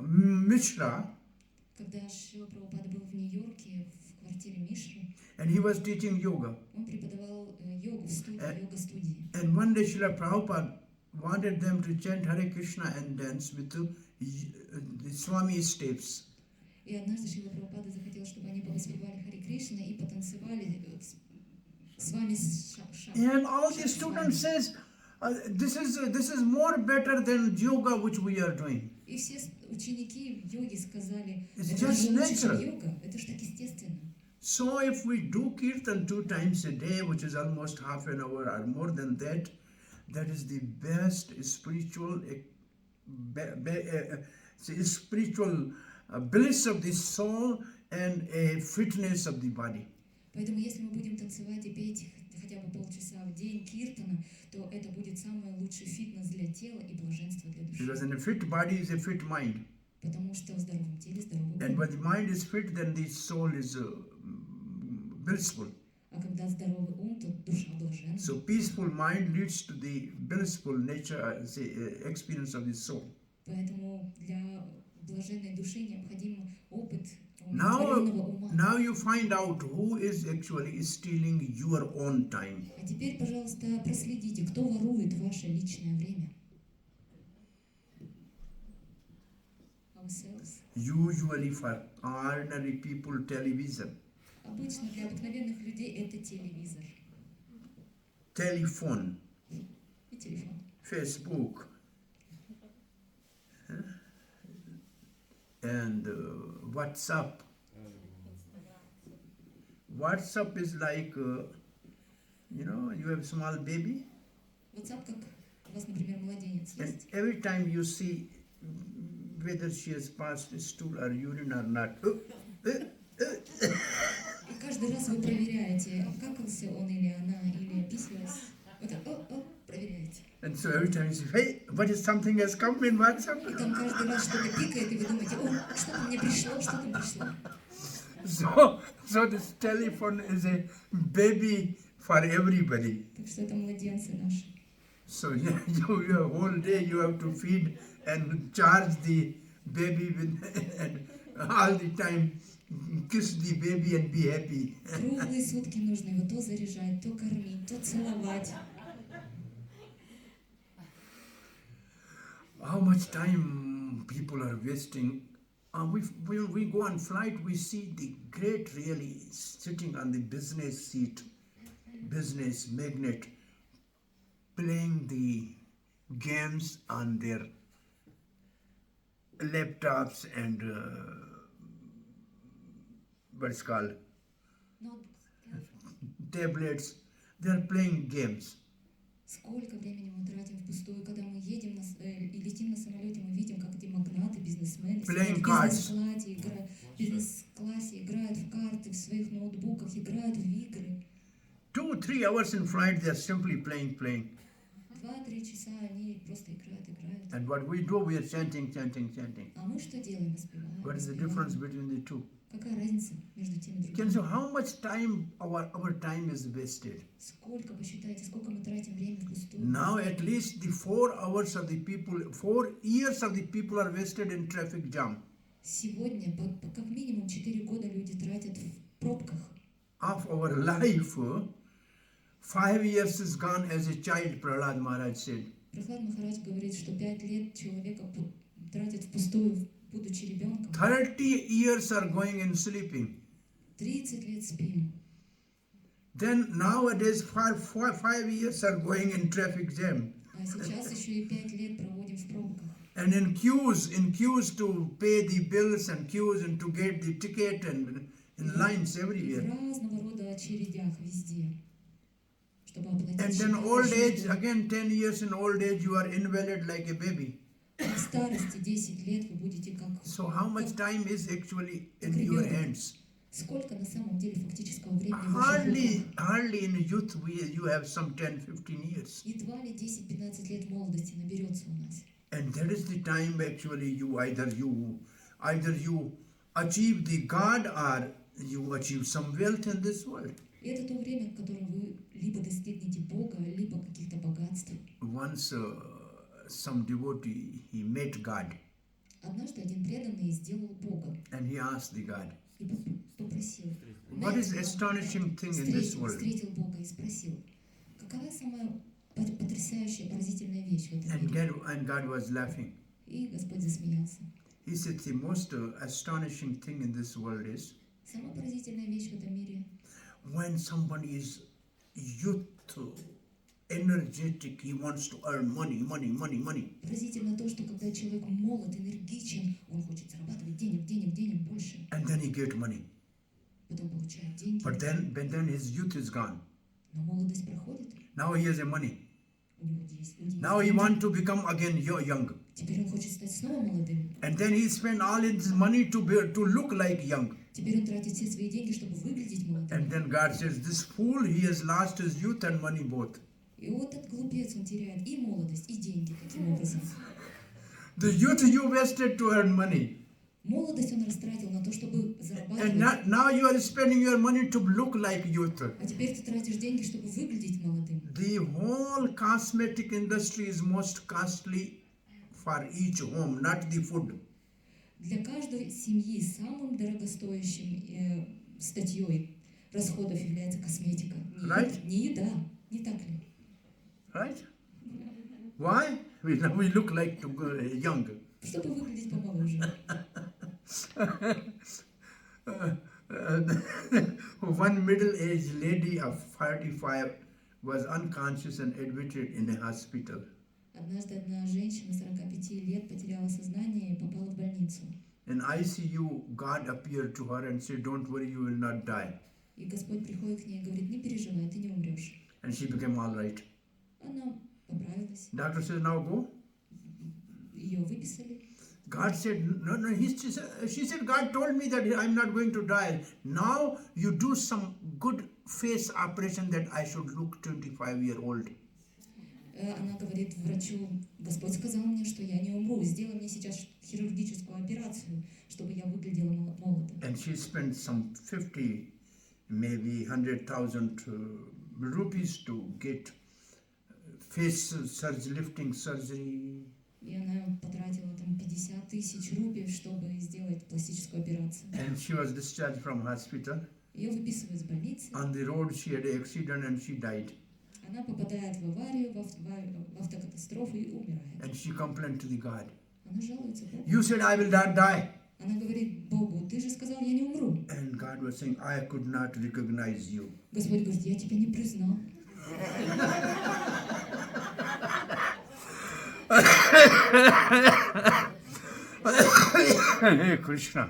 Mishra, Когда Шрила Прабхупада был в Нью-Йорке, в квартире Мишры, and he was teaching yoga. он преподавал йогу в студии, йога-студии. And one day Srila Prabhupada wanted them to chant Hare Krishna and dance with the Swami steps. И однажды Шрила Прабхупада захотел, чтобы они повоспевали Харе Кришна и потанцевали с вами шаг. And all Шаг the с вами. students says, this is more better than yoga which we are doing. И все ученики йоги сказали, It's это just же лучше, чем natural. йога, это же так естественно. So if we do kirtan 2 times a day, which is almost half an hour or more than that, that is the best spiritual spiritual bliss of the soul and a fitness of the body. Поэтому если мы будем танцевать и петь хотя бы полчаса в день киртана, то это будет самый лучший фитнес для тела и блаженство для души. Because in a fit body is a fit mind. Потому что в здоровом теле здоровый And ум. when the mind is fit, then the soul is blissful. А когда здоровый ум, то душа блаженна. So peaceful mind leads to the blissful nature, experience of the soul. Поэтому для блаженной души необходим опыт умиротворенного ума. Now you find out who is actually stealing your own time. А теперь, пожалуйста, проследите, кто ворует ваше личное время. Ourselves. Usually for ordinary people, television, Обычно для обыкновенных людей это телевизор telephone, и телефон. Facebook, and WhatsApp. WhatsApp is like, you have small baby, WhatsApp, как у вас, например, младенец and есть. every time you see whether she has passed stool or urine or not, И каждый раз вы проверяете, обкакался он или она, или писалась. Вот так, проверяете. and so every time you say, hey, what is something has come in WhatsApp? И там каждый раз что-то пикает, и вы думаете, что-то мне пришло, что-то пришло. So this telephone is a baby for everybody. Так что это младенцы наши. So yeah, your whole day you have to feed and charge the baby with, and all the time kiss the baby and be happy. Круглые сутки нужно его то заряжать, то кормить, то целовать. How much time people are wasting. When we go on flight, we see the great really sitting on the business seat, business magnate, playing the games on their laptops and what's called tablets. They are playing games. Сколько времени мы тратим впустую, когда мы едем и летим на самолете, мы видим, как эти магнаты, бизнесмены сидят в бизнес-классе, играют в карты, в своих ноутбуках, играют в игры. 2-3 hours in flight, they are simply playing. 2-3 часа они просто играют. And what we do, we are chanting. А мы что делаем? Воспеваем. What is the difference between the two? Какая разница между теми и Can другими? you how much time our time is wasted? Сколько, посчитайте, сколько мы тратим времени впустую? Now at least the 4 years of the people are wasted in traffic jam. Сегодня, как минимум, 4 года люди тратят в пробках. Of our life, 5 years is gone as a child, Prahlad Maharaj said. Прохлад Махарадж говорит, что 5 лет человека тратит впустую, будучи ребенком. 30 years are going in sleeping. 30 лет спим. Then nowadays 5 years are going in traffic jam. А сейчас еще и 5 лет проводим в пробках. And in queues to pay the bills and queues and to get the ticket and in lines И в everywhere. разного рода очередях везде, чтобы оплатить And then счета, old age, счета. again 10 years in old age, you are invalid like a baby. В старости 10 лет вы будете как... So how much time is actually in Как your ребенок. hands? Сколько на самом деле фактического времени в ваших руках? Hardly in youth you have some 10-15 years. Едва ли 10-15 лет молодости наберется у нас. And that is the time actually you either you achieve the God or you achieve some wealth in this world. И это то время, в котором вы либо достигнете Бога, либо каких-то богатств. Once some devotee, he met God Однажды один преданный сделал Бога and he asked the God, и попросил. what is astonishing thing in this world? Встретил Бога и спросил, какова самая потрясающая, поразительная вещь в этом мире? And God was laughing. И Господь засмеялся. He said the most astonishing thing in this world is Самая поразительная вещь в этом мире, when somebody is youth, energetic, he wants to earn money, money, money, money. Поразительно то, что когда человек молод, энергичен, он хочет зарабатывать денег, денег, денег больше. And then he get money. Потом получает деньги. But then his youth is gone. Но молодость проходит. Now he has a money. У него есть Now he деньги. want to become again young. Теперь он хочет стать снова молодым. And then he spend all his money to look like young. Теперь он тратит все свои деньги, чтобы выглядеть молодым. And then God says, this fool, he has lost his youth and money both. И вот этот глупец, он теряет и молодость, и деньги таким образом. The youth you wasted to earn money. Молодость он растратил на то, чтобы And зарабатывать. now you are spending your money to look like youth. А теперь ты тратишь деньги, чтобы выглядеть молодым. The whole cosmetic industry is most costly for each home, not the food. Для каждой семьи самым дорогостоящим статьей расходов является косметика. Right? Не еда, не так ли? Right? Why? We look like young. Чтобы выглядеть помоложе. One middle-aged lady of 45 was unconscious and admitted in a hospital. Однажды одна женщина 45 лет потеряла сознание и попала в больницу. In ICU, God appeared to her and said, don't worry, you will not die. И Господь приходит к ней и говорит, не переживай, ты не умрешь. And she became all right. Она поправилась. Doctor says, now go. Ее выписали. God said, no, she said, God told me that I'm not going to die. Now you do some good face operation that I should look 25-year-old. Она говорит врачу, Господь сказал мне, что я не умру. Сделай мне сейчас хирургическую операцию, чтобы я выглядела молодо. And she spent some 50, maybe 100,000 rupees to get face surgery, lifting surgery. И она потратила там 50 тысяч рупий, чтобы сделать пластическую операцию. And she was discharged from hospital. Ее выписывают из больницы. On the road she had an accident and she died. Она попадает в аварию, в автокатастрофу и умирает. And she complained to the God. Она жалуется Богу. You said I will not die. Она говорит Богу, ты же сказал, я не умру. And God was saying, I could not recognize you. Господь говорит, я тебя не признал. Hey Krishna.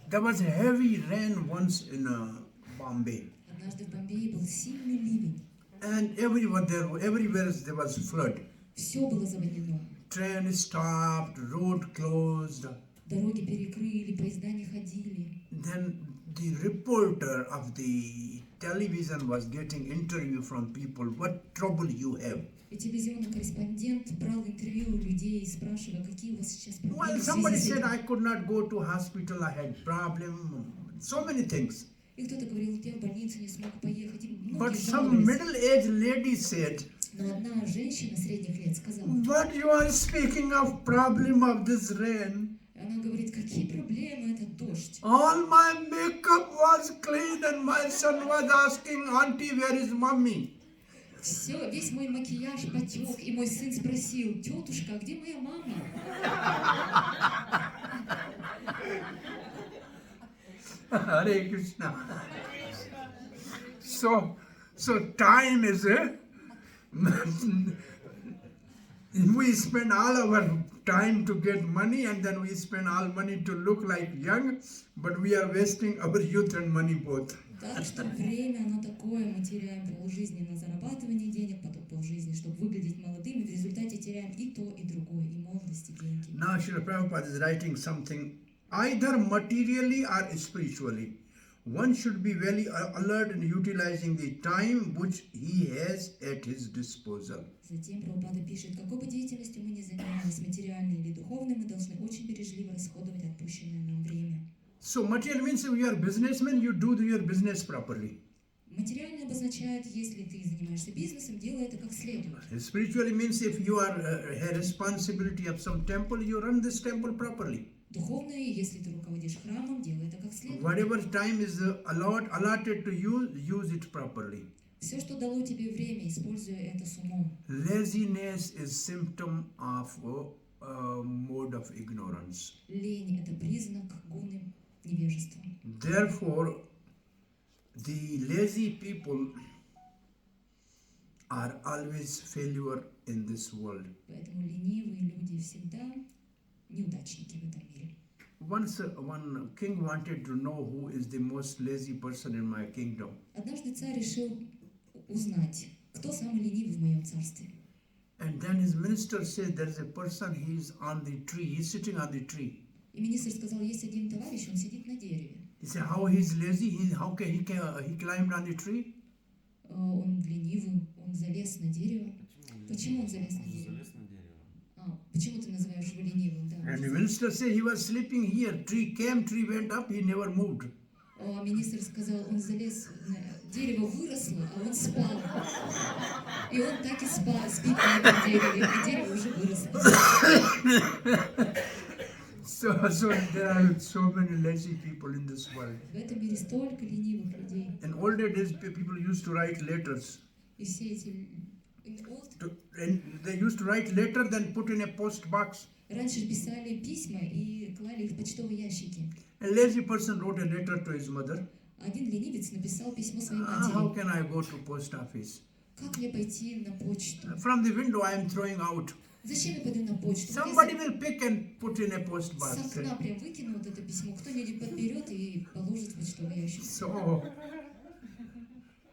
There was a heavy rain once in Bombay. Однажды в Бомбее был сильный ливень. And everywhere there was flood. Все было завалено. Train stopped, road closed. Дороги перекрыли, поезда не ходили. Then the reporter of the television was getting interview from people. What trouble you have? И телевизионный корреспондент брал интервью у людей, спрашивая, какие у вас сейчас проблемы. Well, в somebody связи с said этим. I could not go to hospital. I had problem. So many things. И кто-то говорил, я в больницу не смог поехать. И But многие some жаловались. middle-aged lady said, Но одна женщина средних лет сказала, "What you are speaking of problem of this rain? она говорит, какие проблемы, это дождь. All my makeup was clean, and my son was asking, Auntie, where is mommy?" Все, весь мой макияж потек, и мой сын спросил, тетушка, а где моя мама? Hare Krishna. So time is we spend all our time to get money, and then we spend all money to look like young, but we are wasting our youth and money both. Так что время, оно такое, мы теряем полжизни на зарабатывание денег, потом полжизни, чтобы выглядеть молодыми, в результате теряем и то, и другое, и молодость, и деньги. Now Srila Prabhupada is writing something either materially or spiritually. One should be very alert in utilizing the time which he has at his disposal. Затем Прабхупада пишет, какой бы деятельностью мы ни занимались, материальной или духовной, мы должны очень бережливо расходовать отпущенное нам время. So material means if you are a businessman, you do your business properly. Материально обозначает, если ты занимаешься бизнесом, делай это как следует. Spiritually means if you are a responsibility of some temple, you run this temple properly. Духовное, если ты руководишь храмом, делай это как следует. Whatever time is allotted to you, use it properly. Все, что дало тебе время, используй это с умом. Laziness is symptom of mode of ignorance. Лень – это признак гуны невежества. Therefore, the lazy people are always failure in this world. Поэтому ленивые люди всегда неудачники в этом мире. Once one king wanted to know who is the most lazy person in my kingdom. Однажды царь решил узнать, кто самый ленивый в моем царстве. And then his minister said, there is a person, he is on the tree, he is sitting on the tree. И министр сказал, есть один товарищ, он сидит на дереве. He said, how he is lazy, how can he climbed on the tree? Он ленивый, он залез на дерево. Почему он залез на дерево? Почему ты называешь его ленивым? Да. And the minister said he was sleeping here. Tree came, tree went up, he never moved. Министр сказал, он залез, дерево выросло, а он спал. И он так и спал, спит на этом дереве, и дерево уже выросло. So there are so many lazy people in this world. В этом мире столько ленивых людей. In older days, people used to write letters. И все эти... And they used to write letter, then put in a post box. Раньше писали письма и клали их в почтовые ящики. A lazy person wrote a letter to his mother. Один ленивец написал письмо своей How матери. can I go to post office? Как мне пойти на почту? From the window I am throwing out. Зачем я пойду на почту? Somebody will pick and put in a post С box. окна прям выкину вот это письмо, кто-нибудь подберет и положит в почтовый ящик. So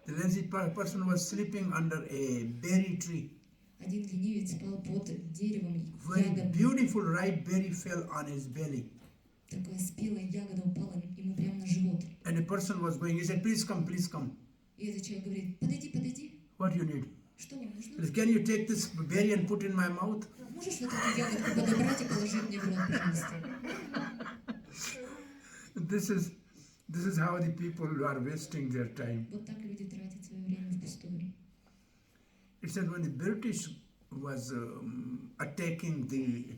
the lazy person was sleeping under a berry tree. Один ленивец спал под деревом Very ягод. beautiful ripe berry fell on his belly. Такая спелая ягода упала ему прямо на живот. And a person was going, he said, please come, please come. И этот человек говорит, подойди, подойди. What you need? Что вам нужно? Can you take this berry and put in my mouth? Можешь вот эту ягодку подобрать и положить мне в рот, пожалуйста? This is how the people are wasting their time. Вот так люди тратят свое время впустую. It said when the British was attacking the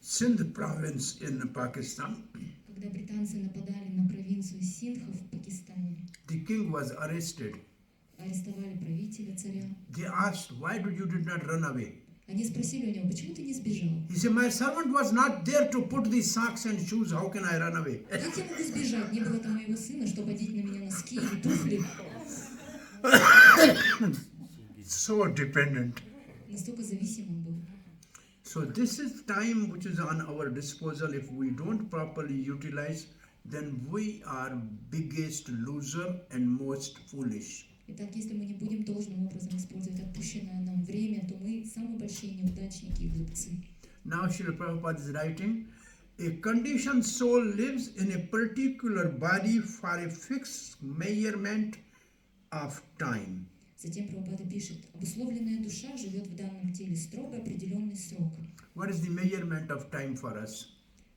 Sindh province in Pakistan, Когда британцы нападали на провинцию Синдхов в Пакистане, the king was arrested. арестовали правителя, царя. They asked, why did not run away? Они спросили у него, почему ты не сбежал? He said, my servant was not there to put the socks and shoes. How can I run away? Как я могу сбежать? Не было там моего сына, чтобы одеть на меня носки и туфли. So dependent. Настолько зависим он был. So this is time which is on our disposal. If we don't properly utilize, then we are biggest loser and most foolish. Итак, если мы не будем должным образом использовать отпущенное нам время, то мы самые большие неудачники и глупцы. Now Srila Prabhupada is writing, a conditioned soul lives in a particular body for a fixed measurement of time. Затем Прабхупада пишет, обусловленная душа живет в данном теле строго определенный срок. What is the measurement of time for us?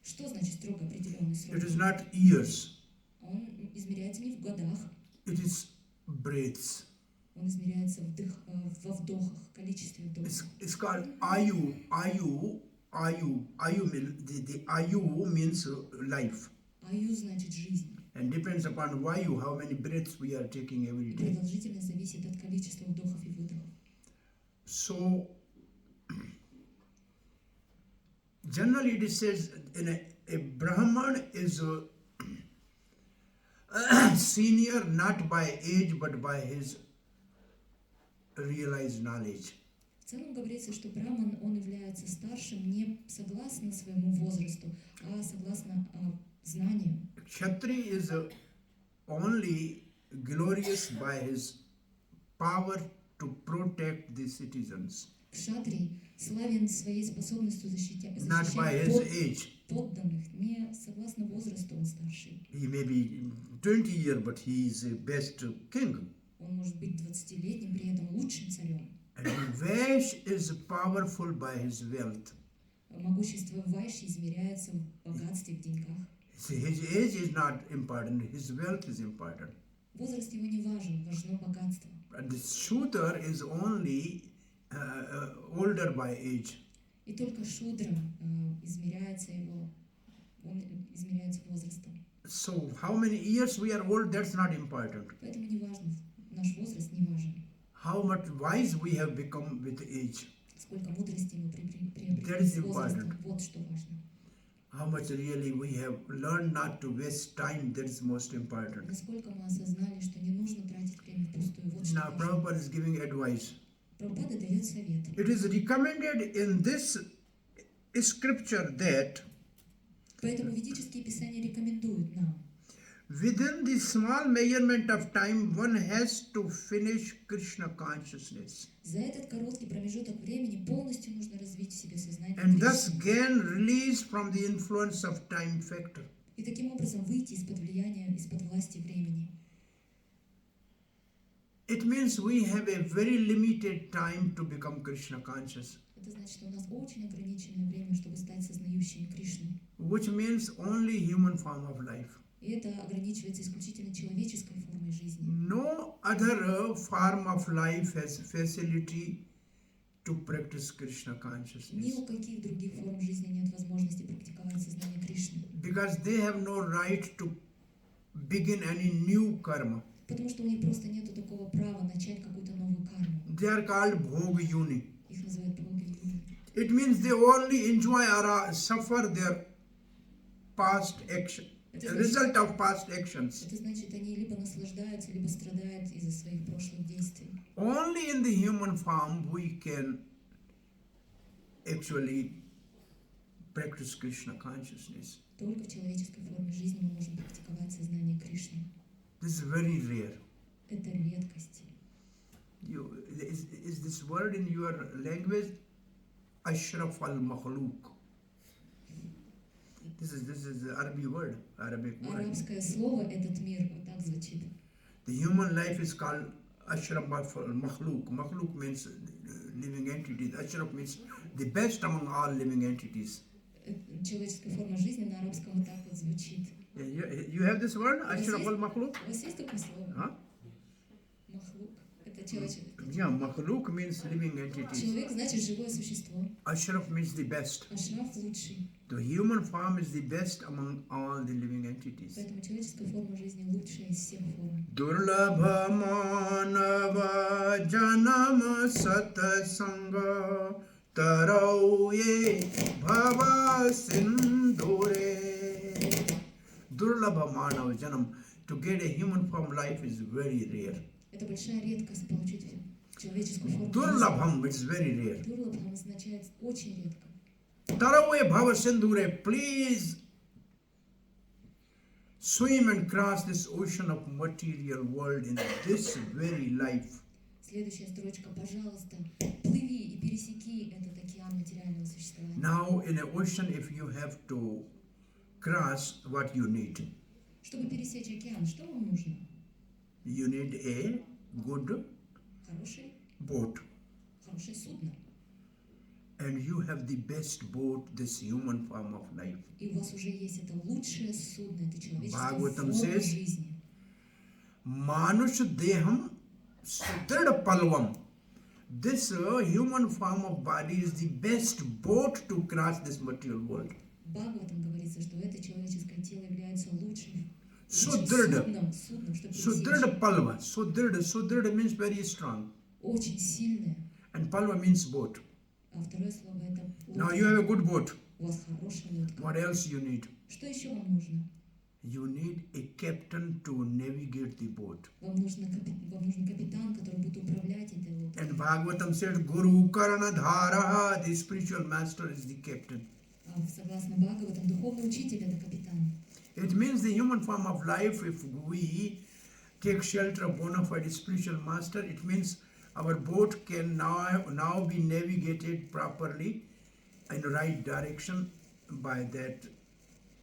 Что значит строго определенный срок? It is not years. Он измеряется не в годах, It is breaths. он измеряется во вдохах, количестве вдохов. It's called ayu. The ayu means life. Аю значит жизнь. And depends upon vayu, how many breaths we are taking every И day. продолжительность зависит от количества вдохов и выдохов. So, generally it says a Brahman is senior not by age but by his realized knowledge. В целом говорится, что браман, он является старшим не согласно своему возрасту, а согласно знанию. Kshatri is only glorious by his power to protect the citizens, Кшатрий славен своей способностью защищать not by his age. подданных, не согласно возрасту он старший. He may be 20 years, but he is the best king. Он может быть 20-летним, при этом лучшим царем. And Vash is powerful by his wealth. Могущество Вайши измеряется в богатстве, в деньгах. See, his age is not important, his wealth is important. Возраст его не важен, важно богатство. And the Shudra is only older by age. И только Шудра измеряется его, он измеряется возрастом. So how many years we are old, that's not important. Поэтому не важно, наш возраст не важен. How much wise we have become with age. Сколько мудрости мы приобрели That is с возрастом, important. вот что важно. how much really we have learned not to waste time. That is most important. Насколько мы осознали, что не нужно тратить время впустую. Вот что Now важно. Prabhupada is giving advice. Прабхупада дает совет. It is recommended in this scripture that Поэтому ведические писания рекомендуют нам within the small measurement of time one has to finish Krishna consciousness за этот короткий промежуток времени полностью нужно развить в себе сознание and thus Кришны. gain release from the influence of time factor. И таким образом выйти из-под влияния, из-под власти времени. It means we have a very limited time to become Krishna conscious, Это значит, что у нас очень ограниченное время, чтобы стать сознающими Кришну. which means only human form of life. И это ограничивается исключительно человеческой формой жизни. No other form of life has facility to practice Krishna Ни consciousness у каких других форм жизни нет возможности практиковать сознание Кришны. because they have no right to begin any new karma. Потому что у них просто нет такого права начать какую-то новую карму. They are called bhog yuni. Их называют боги. It means they only enjoy or suffer their past action, result of past actions. Это значит, они либо наслаждаются, либо страдают из-за своих прошлых действий. Only in the human form we can actually practice Krishna consciousness. Только в человеческой форме жизни мы можем практиковать сознание Кришны. This is very rare. Это редкость. Is this word in your language? Ashraf al-Makhluk. This is the Arabic word. Арабское слово «этот мир» вот так звучит. The human life is called Ashraf al-Makhluk. Makhluk means living entities. Ashraf means the best among all living entities. Человеческая форма жизни на арабском вот так вот звучит. You have this word, Ashraf al-Makhluk? У вас есть такое слово? Huh? Махлук. Это человек. Yeah, Makhluk means living entities. Человек значит живое существо. Ashraf means the best. Ашраф лучший. The human form is the best among all the living entities. Поэтому человеческая форма жизни лучшая из всех форм. Durlabha manava janama satsanga tarau ye bhava sindhure. Durlabha manava janam. To get a human form life is very rare. Это большая редкость получить человеческую форму. Durlabham, it's very rare. Дурлабхам означает очень редко. Tarau ye bhava sindhure. Please swim and cross this ocean of material world in this very life. Следующая строчка. Пожалуйста, плыви и пересеки этот океан материального существования. Now in an ocean, if you have to cross, what you need? Чтобы пересечь океан, что вам нужно? You need a good Хорошее boat. судно. And you have the best boat, this human form of life. И у вас уже есть это лучшее судно, это человеческая Bhagavatam форма says, жизни. Manush deham sutrad palvam. This human form of body is the best boat to cross this material world. В Бхагаватам говорится, что это человеческое тело является лучшим Sudrada. судном, чтобы Sudrad пересечь. palva. Sudrad means very strong. Очень сильное. And palva means boat. А второе слово это Now лодка. you have a good boat. У вас хорошая лодка. What else you need? Что еще вам нужно? You need a captain to navigate the boat. Вам нужен капитан, который будет управлять этой лодкой. And Bhagavatam said, Guru Karanadharaha, the spiritual master is the captain. А согласно Бхагаватам, духовный учитель это капитан. It means the human form of life, if we take shelter of bona fide spiritual master, it means our boat can now be navigated properly in the right direction by that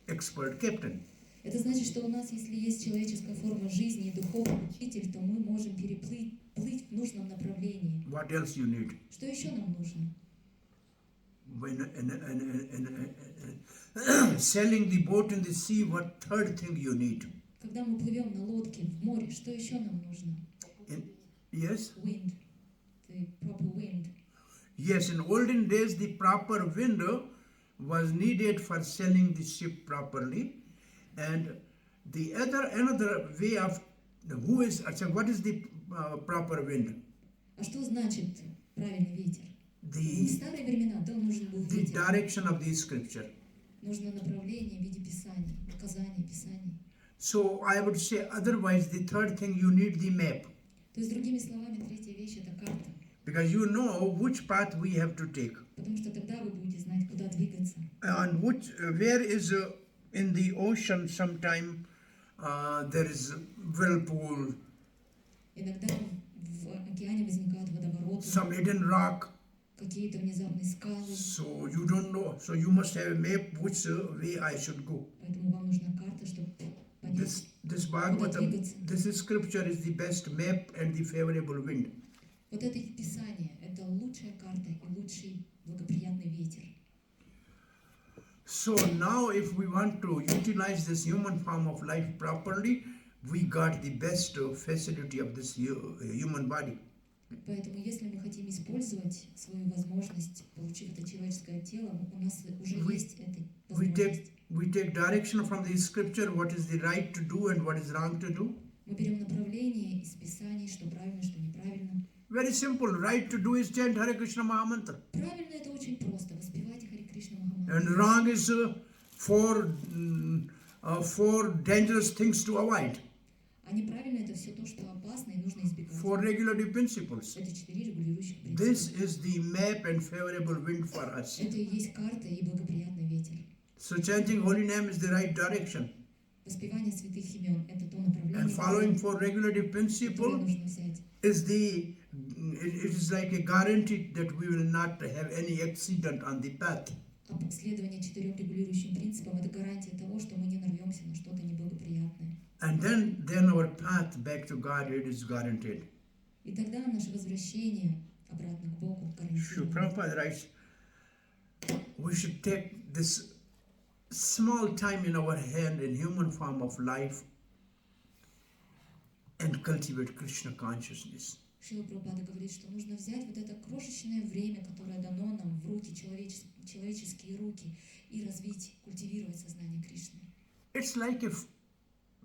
expert captain. Это значит, что у нас, если есть человеческая форма жизни и духовный учитель, то мы можем плыть в нужном направлении. What else you need? Что еще нам нужно? Sailing the boat in the sea, what third thing you need? Когда мы плывем на лодке в море, что еще нам нужно? Yes? Wind. The proper wind. Yes, in olden days the proper wind was needed for sailing the ship properly, and the another way of what is the proper wind? А что значит правильный ветер? В The старые времена, да, нужен был ветер. direction of the scripture. Нужно направление в виде Писаний, указаний Писаний. So I would say otherwise the third thing you need the map. То есть, другими словами, третья вещь — это карта. Because you know which path we have to take. Потому что тогда вы будете знать, куда двигаться. And where is in the ocean sometime there is whirlpool, Иногда в океане возникают водовороты, some hidden rock. какие-то внезапные скалы. So you don't know. So you must have a map which way I should go. Поэтому вам нужна карта, чтобы понять, This куда Bhagavatam, двигаться. this scripture is the best map and the favorable wind. Вот это Писание — это лучшая карта и лучший благоприятный ветер. So now if we want to utilize this human form of life properly, we got the best facility of this human body. Поэтому, если мы хотим использовать свою возможность, получив это человеческое тело, у нас уже есть эта возможность. We take direction from the scripture, what is the right to do and what is wrong to do. Мы берем направление из Писаний, что правильно, что неправильно. Very simple. Right to do is chant Hare Krishna Mahamantra. Правильно — это очень просто. Воспевайте Харе Кришна Махамантру. And wrong is for dangerous things to avoid. А неправильно — это все то, что опасно и нужно избегать. For regulative principles. Это 4 регулирующих This принципа. is the map and favorable wind for us. Это и есть карта и благоприятный ветер. So chanting holy name is the right direction. Воспевание святых имен — это то направление, And following for которое regulative principle нужно взять. it is like a guarantee that we will not have any accident on the path. А следование 4 регулирующим принципам — это гарантия того, что мы не нарвемся на что-то неблагоприятное. And then our path back to Godhead is guaranteed. И тогда наше возвращение обратно к Богу Sure, гарантировано. Prabhupada writes, we should take this small time in our hand in human form of life and cultivate Krishna consciousness. Шрила Прабхупада говорит, что нужно взять вот это крошечное время, которое дано нам в руки, человеческие руки, и развить, культивировать сознание Кришны. It's like a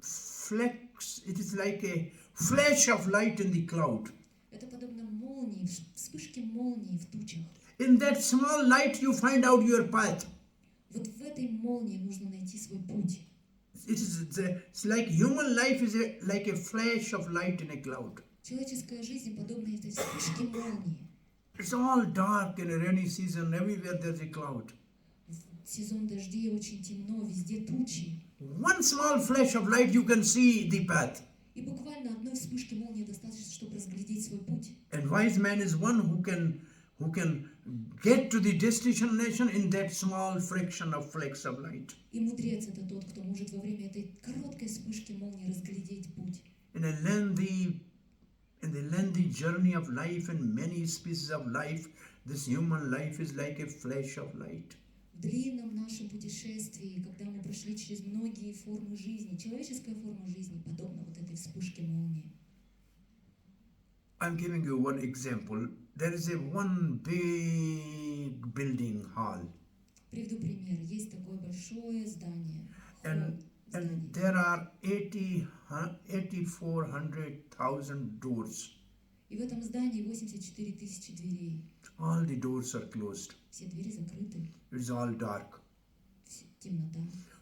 flex, it is like a flash of light in the cloud. Это подобно молнии, вспышке молнии в тучах. In that small light you find out your path. Вот в этой молнии нужно найти свой путь. It's like human life is like a flash of light in a cloud. Человеческая жизнь подобна этой вспышке молнии. It's all dark in a rainy season, everywhere there's a cloud. В сезон дождей очень темно, везде тучи. One small flash of light you can see the path. И буквально одной вспышки молнии достаточно, чтобы разглядеть свой путь. And wise man is one who can get to the destination in that small fraction of flecks of light. И мудрец — это тот, кто может во время этой короткой вспышки молнии разглядеть путь. In the lengthy journey of life and many species of life, this human life is like a flash of light. В длинном нашем путешествии, когда мы прошли через многие формы жизни, человеческая форма жизни подобна вот этой вспышке молнии. I'm giving you one example. There is one big building hall. Приведу пример. Есть такое большое здание. And there are 84,000 doors. И в этом здании 84 тысячи дверей. All the doors are closed. Все двери закрыты. It's all dark. Темнота.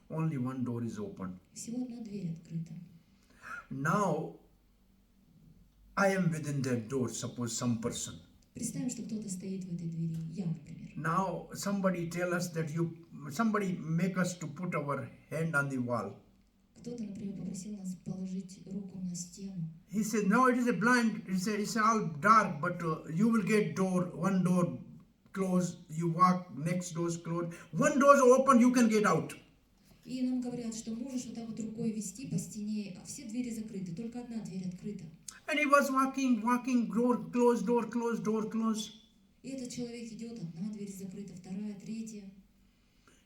Only one door is open. Всего одна дверь открыта. Now, I am within that door, suppose some person. Представим, что кто-то стоит в этой двери. Я, например. Now, somebody make us to put our hand on the wall. Кто-то, например, попросил нас положить руку на стену. He said, no, it is a blind, it's all dark, but you will get one door closed, you walk, next door's closed. One door's open, you can get out. И нам говорят, что можешь вот так вот рукой вести по стене, а все двери закрыты, только одна дверь открыта. And he was walking, door closed, door closed, door closed. И этот человек идет, одна дверь закрыта, вторая, третья.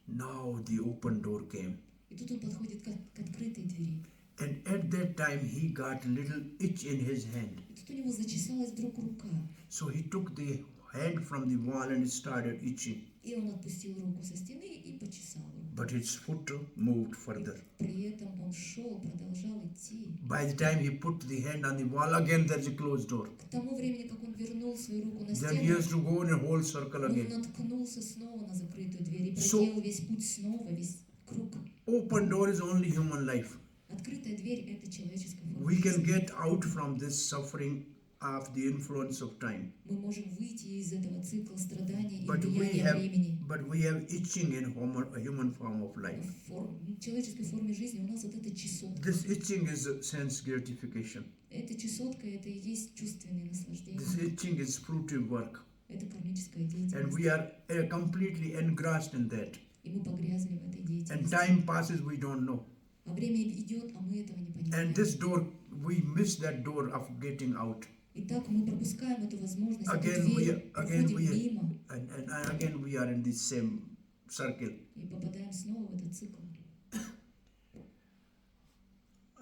Now the open door came. И тут он подходит к открытой двери. And at that time he got a little itch in his hand. И тут у него зачесалась вдруг рука. So he took the hand from the wall and started itching. И он отпустил руку со стены и почесал руку. but his foot moved further. При этом он шел, продолжал идти. By the time he put the hand on the wall, again there's a closed door. К тому времени, как он вернул свою руку на Then he стену, has to go in a whole circle он again. наткнулся снова на закрытую дверь и So- проделал весь путь снова, весь круг. Open door is only human life. Открытая дверь – это человеческая форма We can жизни. get out from this suffering of the influence of time. Мы можем выйти из этого цикла страданий и But влияния времени. we have itching in a human form of life. В человеческой форме жизни у нас вот эта чесотка. This itching is a sense gratification. Эта чесотка – это и есть чувственные наслаждения. This itching is fruitive work. Это кармическая And деятельность. we are completely engrossed in that. И мы погрязли в этой And деятельности. time passes, we don't know. А время идет, а мы этого не And понимаем. this door, we miss that door of getting out. Итак, мы пропускаем эту возможность, эту Again дверь, проходим мимо and again we are in the same circle. и попадаем снова в этот цикл.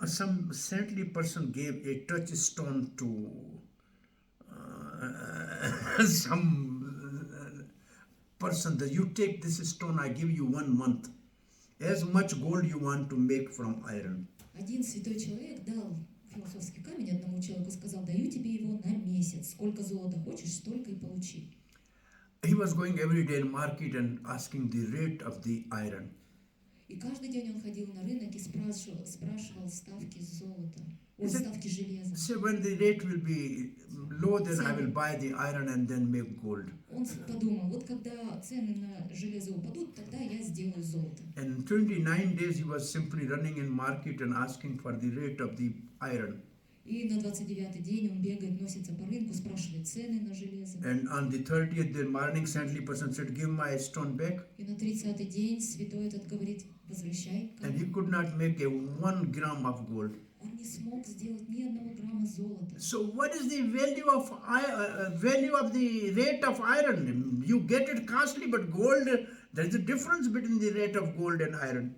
Some saintly person gave a touchstone to some person that you take this stone, I give you 1 month. As much gold you want to make from iron. Один святой человек дал философский камень одному человеку, сказал: даю тебе его на месяц. Сколько золота хочешь, столько и получи. He was going every day in market and asking the rate of the iron. И каждый день он ходил на рынок и спрашивал ставки золота, Is it- ставки железа. So when the rate will be low, then I will buy the iron and then make gold. Он подумал: вот когда цены на железо упадут, тогда я сделаю золото. And 29 days he was simply running in market and asking for the rate of the iron. И на 29-й день он бегает, носится по рынку, спрашивает цены на железо. And on the 30th, the morning saintly person said, give my stone back. И на 30-й день святой этот говорит: возвращай And he камень. could not make a 1 gram of gold. Он не смог сделать ни одного грамма золота. So what is the value of the rate of iron? You get it costly, but gold, there is a difference between the rate of gold and iron.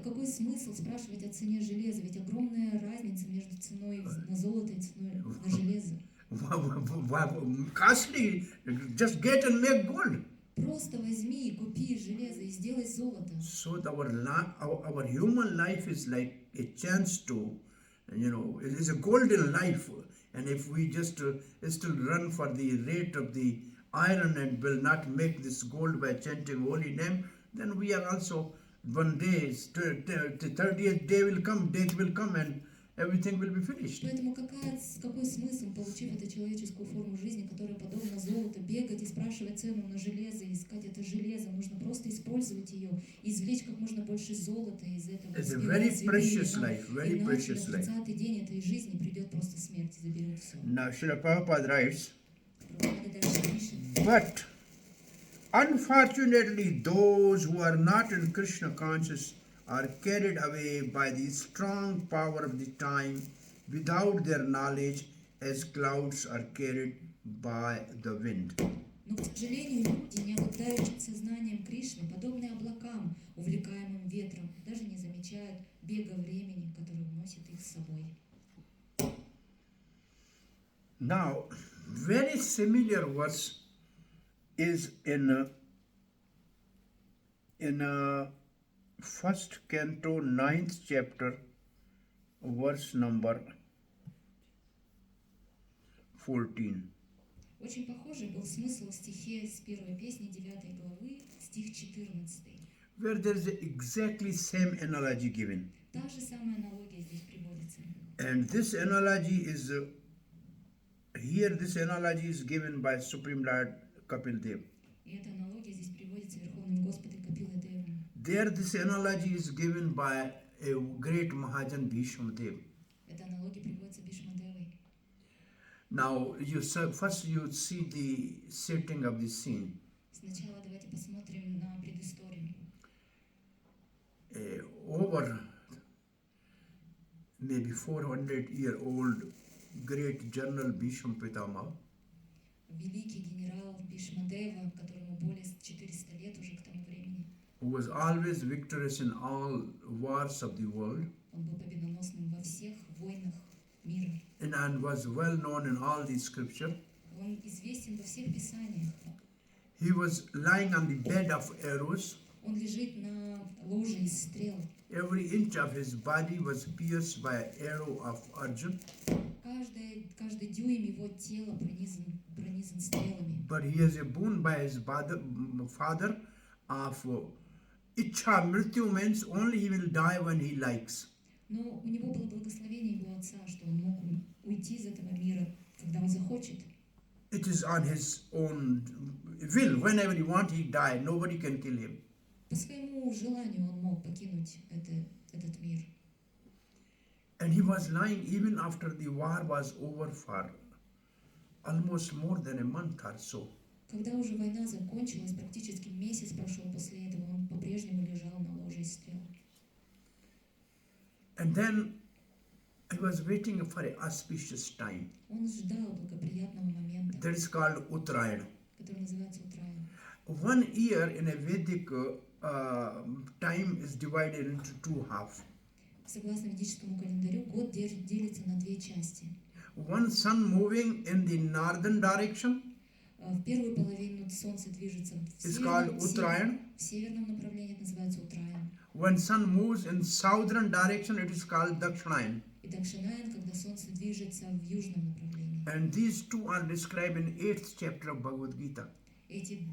Какой смысл спрашивать о цене железа? Ведь огромная разница между ценой на золото и ценой на железо. Costly, just get and make gold. Просто возьми, купи железо и сделай золото. So our human life is like a chance to, it is a golden life. And if we just still run for the rate of the iron and will not make this gold by chanting holy name, then we are also, one day, the 30th day will come, death will come, and everything will be finished. Поэтому какой смысл, получив эту человеческую форму жизни, которая подобна золоту, бегать и спрашивать цену на железо, и искать это железо? Нужно просто использовать ее, извлечь как можно больше золота из этого. It's a very precious life, very Иначе precious на life. 30-й день этой жизни придет просто смерть и заберет все. Now, Srila Prabhupada writes, Прабхупада дальше пишет: but unfortunately, those who are not in Krishna conscious are carried away by the strong power of the time without their knowledge, as clouds are carried by the wind. Но, к сожалению, люди, не обладающие сознанием Кришны, подобные облакам, увлекаемым ветром, даже не замечают бега времени, который уносит их с собой. Now, very similar verse is in first canto, 9th chapter, verse number 14. Очень похожий был смысл в стихе с первой песни 9 главы, стих 14. Where there is exactly same analogy given. Та же самая аналогия здесь приводится. And this analogy is, here this analogy is given by Supreme Lord Kapil Dev. И эта аналогия здесь приводится Верховным Господом Капилой Девом. There this analogy is given by a great Mahajan Bhishma Dev. Эта аналогия приводится Бишмадевой. Now, first you see the setting of the scene. Сначала давайте посмотрим на предысторию. Over maybe 400-year-old great General Bhishma Pitama, Великий генерал Бишмадева, которому более 400 лет уже к тому времени, who was always victorious in all wars of the world, он был победоносным во всех войнах мира. and was well known in all the scripture. Он известен во всех писаниях. He was lying on the bed of arrows, Он лежит на ложе из стрел. Every inch of his body was pierced by an arrow of Arjun. Каждый дюйм его тела пронизан стрелами. But he has a boon by his father of Ichha Mrityu, means only he will die when he likes. Но у него было благословение его отца, что он мог уйти из этого мира, когда он захочет. It is on his own will. Whenever he wants, he die. Nobody can kill him. По своему желанию он мог покинуть этот мир. And he was lying even after the war was over for almost more than a month or so. Когда уже война закончилась, практически месяц прошел после этого, он по-прежнему лежал на ложе из стрел. And then I was waiting for an auspicious time. Он ждал благоприятного момента, That is called Uttarayan. который называется Утраян. 1 year in a Vedic time is divided into two halves. Согласно ведическому календарю, год делится на две части. One sun moving in the northern direction В первую половину солнце движется is called Uttarayan. в северном направлении, это называется Утраян. When sun moves in southern direction, it is called Dakshinayan. И Дакшинаyan, когда солнце движется в южном направлении. And these two are described in 8th chapter of Bhagavad Gita. Эти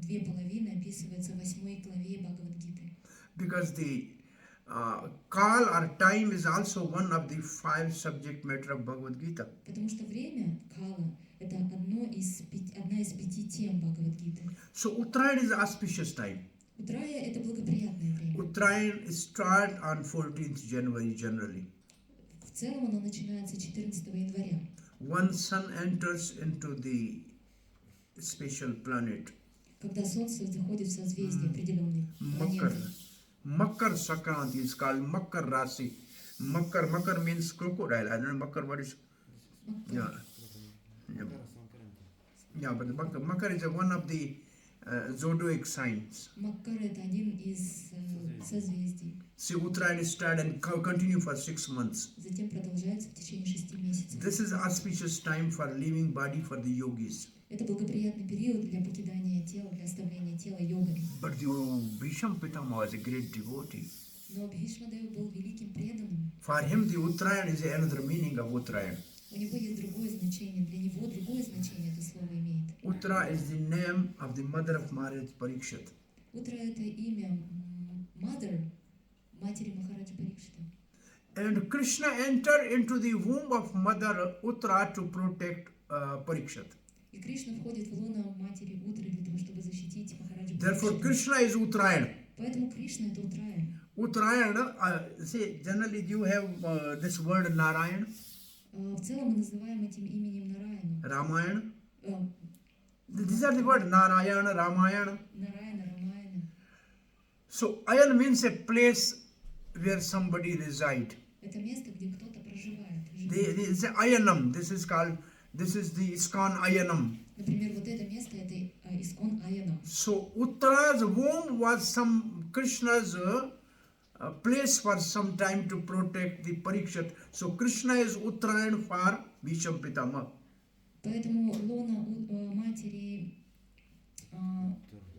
две половины описываются в 8 главе Бхагавад-гиты. Because the Kal or time is also one of the 5 subject matter of Bhagavad Gita. Потому что время, кала, это одна из 5 тем Бхагавад-гиты. So Uttarayan is auspicious time. Утрая – это благоприятное время. Uttarayan start on 14th January generally. В целом оно начинается 14 января. One sun enters into the special planet. Когда солнце заходит в созвездие определенной Makar. планеты. Makar Sakranti is called Makar Rasi. Makar means crocodile. I don't know Makar what is. Yeah. Yeah, but the Makar is one of the zodiac signs. Маккар – это один из созвездий. See, Uttarayan start and continue for 6 months. Затем продолжается в течение 6 месяцев. This is auspicious time for leaving body for the yogis. Это благоприятный период для покидания тела, для оставления тела йогами. But the Bhisham Pitama was a great devotee. Но Бхишмадев был великим преданным. For him, the Uttarayan is another meaning of Uttarayan. У него есть другое значение, для него другое значение это слово имеет. Uttara is the name of the mother of Maharaj Parikshit. Утра – это имя матери Махараджа Парикшита. And Krishna entered into the womb of mother Uttara to protect Parikshit. И Кришна входит в лоно матери Утры для того, чтобы защитить Махараджа Therefore, Парикшита. Krishna is Uttarayan. Поэтому Кришна – это Утраян. Uttarayan, say, generally you have this word Narayan, В целом мы называем этим именем Нараяну. Ramayana. Э, These are the words Narayana, Ramayana. Нараяна, Рамаяна. So, Ayan means a place where somebody resides. Это место, где кто-то проживает. They say Ayanam. This is the ISKCON Ayanam. Например, вот это место – это Искон Аяна. So, Uttara's womb was some Krishna's place for some time to protect the Parikshit. So, Krishna is Uttarayan for Bhisham Pitama. Поэтому лона матери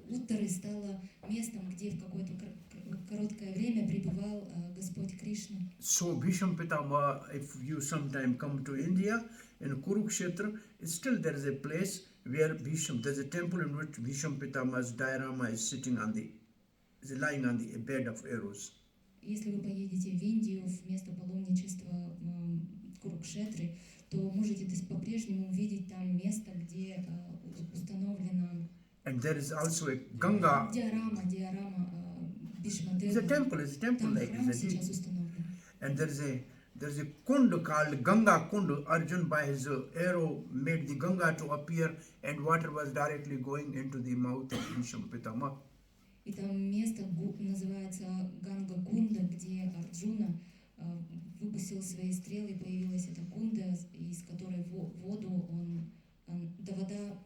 Уттары стало местом, где в какое-то короткое время пребывал Господь Кришна. So, Bhisham Pitama, if you sometime come to India, in Kurukshetra, still there is a place where there's a temple in which Bhisham Pitama's diorama is lying on the bed of arrows. Если вы поедете в Индию, в место паломничества Курукшетры, то можете по-прежнему увидеть там место, где установлена And there is also a Ganga. диорама Бишмадева. It's a temple Там like храм this. сейчас установлен. And there's a kund called Ganga Kund. Arjun by his arrow made the Ganga to appear, and water was directly going into the mouth of Bhisham Pitama. И там место называется Ганга-кунда, где Арджуна выпустил свои стрелы, и появилась эта кунда, из которой вода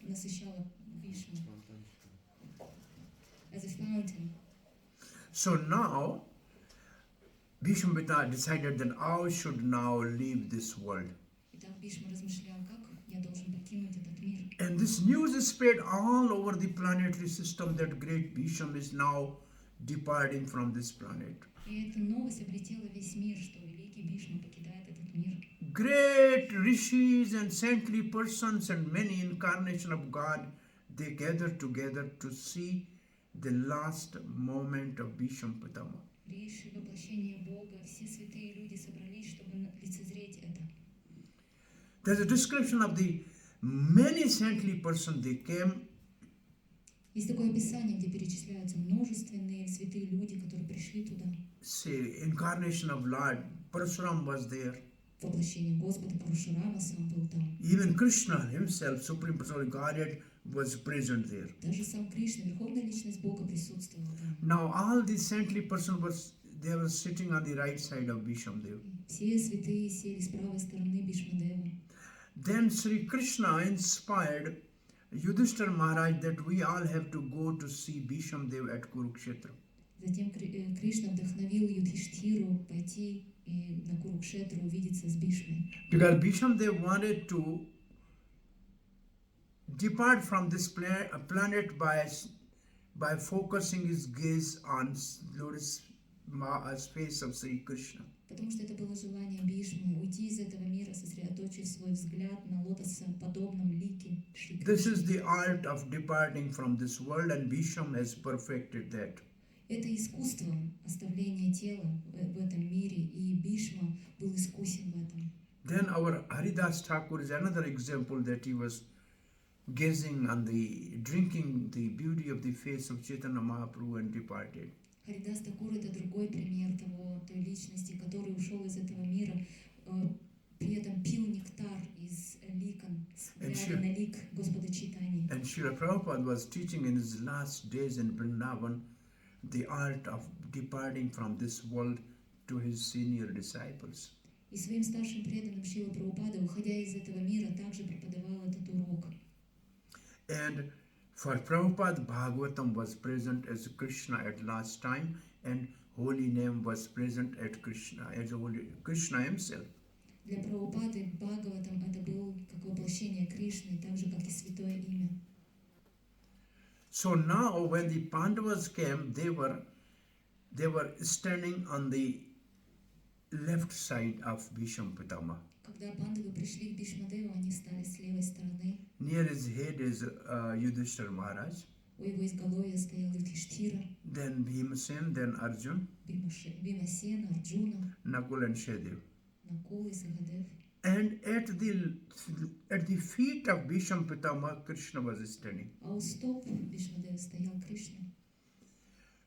насыщала Бишму. As a fountain. So now, Bhisham Pitama decided that I should now leave this world. И так Бишма размышлял, как я должен покинуть этот мир. And this news is spread all over the planetary system that great Bhisham is now departing from this planet. И эта новость облетела весь мир, что великий Бишма покидает этот мир. Great rishis and saintly persons and many incarnations of God, they gather together to see the last moment of Bhisham Pitama. Риши, воплощение Бога, все святые люди собрались, чтобы лицезреть это. There's a description of the many saintly persons they came. Есть такое описание, где перечисляются множественные святые люди, которые пришли туда. Say, incarnation of Lord Parasuram was there. Воплощение Господа Парашурама сам был там. Even Krishna himself, Supreme Personality Godhead, was present there. Даже сам Кришна, Верховная Личность Бога, присутствовала там. Now all these saintly persons they were sitting on the right side of Bhishamdev. Все святые сели с правой стороны Бишмадева. Then Sri Krishna inspired Yudhishthira Maharaj that we all have to go to see Bhishamdev at Kurukshetra. Затем Кришна вдохновил Юдхиштхиру пойти и на Курукшетру увидеться с Бишмой. Because Bhishamdev wanted to depart from this planet by focusing his gaze on lotus face of Sri Krishna. Потому что это было желание Бишмы уйти из этого мира, сосредоточив свой взгляд на лотосоподобном лике Шри Кришны. This is the art of departing from this world, and Bhisham has perfected that. Это искусство оставления тела в этом мире, и Бишма был искусен в этом. Then our Haridas Thakur is another example that he was gazing on drinking the beauty of the face of Chaitanya Mahaprabhu and departed. Харидас Такур — это другой пример той личности, который ушел из этого мира, при этом пил нектар из ликон, глядя на лик Господа Чайтаньи. And Srila Prabhupada was teaching in his last days in Vrindavan the art of departing from this world to his senior disciples. И своим старшим преданным Шрила Прабхупада, уходя из этого мира, также преподавал этот урок. And for Prabhupada, Bhagavatam was present as Krishna at last time, and holy name was present at Krishna as holy Krishna himself. Для Прабхупады Бхагаватам это был как воплощение Кришны, так же как и святое имя. So now, when the Pandavas came, they were standing on the left side of Bhisham Pitama. Когда пандавы пришли к Бишмадеву, они стали с левой стороны. Near his head is Yudhishthira Maharaj. У его изголовья стоял Юдхиштхира, Then Bhimasen, then Arjun, Бимасена, Арджуна, Nakul and Shahdev. Накул и Сахадев. And at the feet of Bhisham Pitama, Krishna was standing. А у стоп Бишмадева стоял Кришна.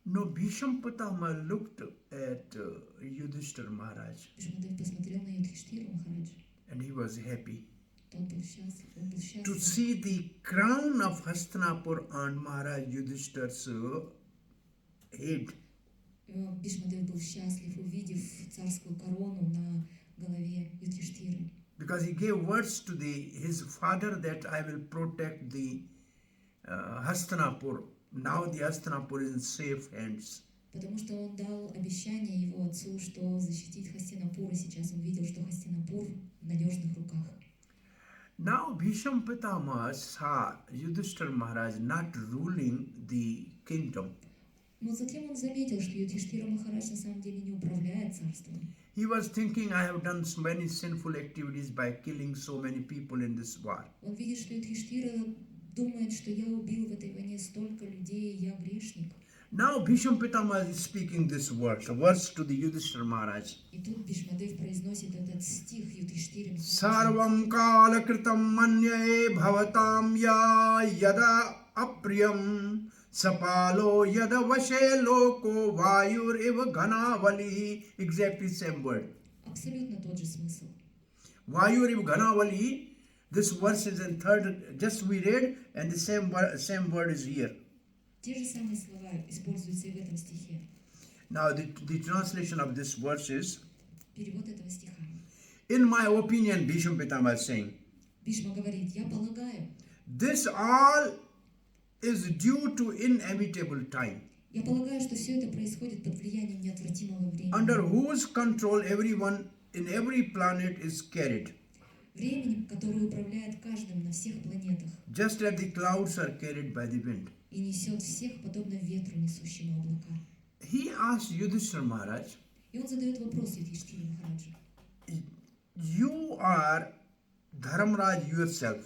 No, Bhisham Pitama looked at Yudhishthira Maharaj, Бишмадев посмотрел на Юдхиштхиру Махараджа. and he was happy Тот был счастлив, он был to счастлив. see the crown of Hastinapur on Maharaj Yudhishthira's head. Бишмадев был счастлив, увидев царскую корону на голове Юдхиштхиры. Because he gave words to his father that I will protect the Hastinapur. Now the Hastinapur is in safe hands. Потому что он дал обещание его отцу, что защитить Хастинапур, и сейчас он видел, что Хастинапур в надежных руках. Now Bhisham Pitama saw Yudhishthira Maharaj not ruling the kingdom. Но затем он заметил, что Юдхиштхира Махарадж на самом деле не управляет царством. He was thinking, I have done so many sinful activities by killing so many people in this war. Он видит, что Юдхиштхира думает, что я убил в этой войне столько людей, я грешник. Now Bhisham Pitama is speaking this verse to the Yudhishthira Maharaj. И тут Бишмадев произносит этот стих Юдхиштхире Махараджу. Sarvam kala kritam manye bhavatam ya yada apriyam sapalo yada vashe loko vayur eva ghanavali. Exactly same word. Абсолютно тот же смысл. Vayur eva ghanavali. This verse is in third, just we read, and the same word is here. Те же самые слова используются и в этом стихе. Now the translation of this verse is, Перевод этого стиха. in my opinion, Bhisham Pitama is saying, Бишма говорит, я полагаю, this all is due to inevitable time, я полагаю, что все это происходит под влиянием неотвратимого времени. under whose control everyone in every planet is carried, Временем, которое управляет каждым на всех планетах just as the clouds are carried by the wind. и несет всех, подобно ветру, несущему облака. he asked Yudhishthira Maharaj, И он задает вопрос Юдхиштхире Махараджу. you are Dharmraj yourself.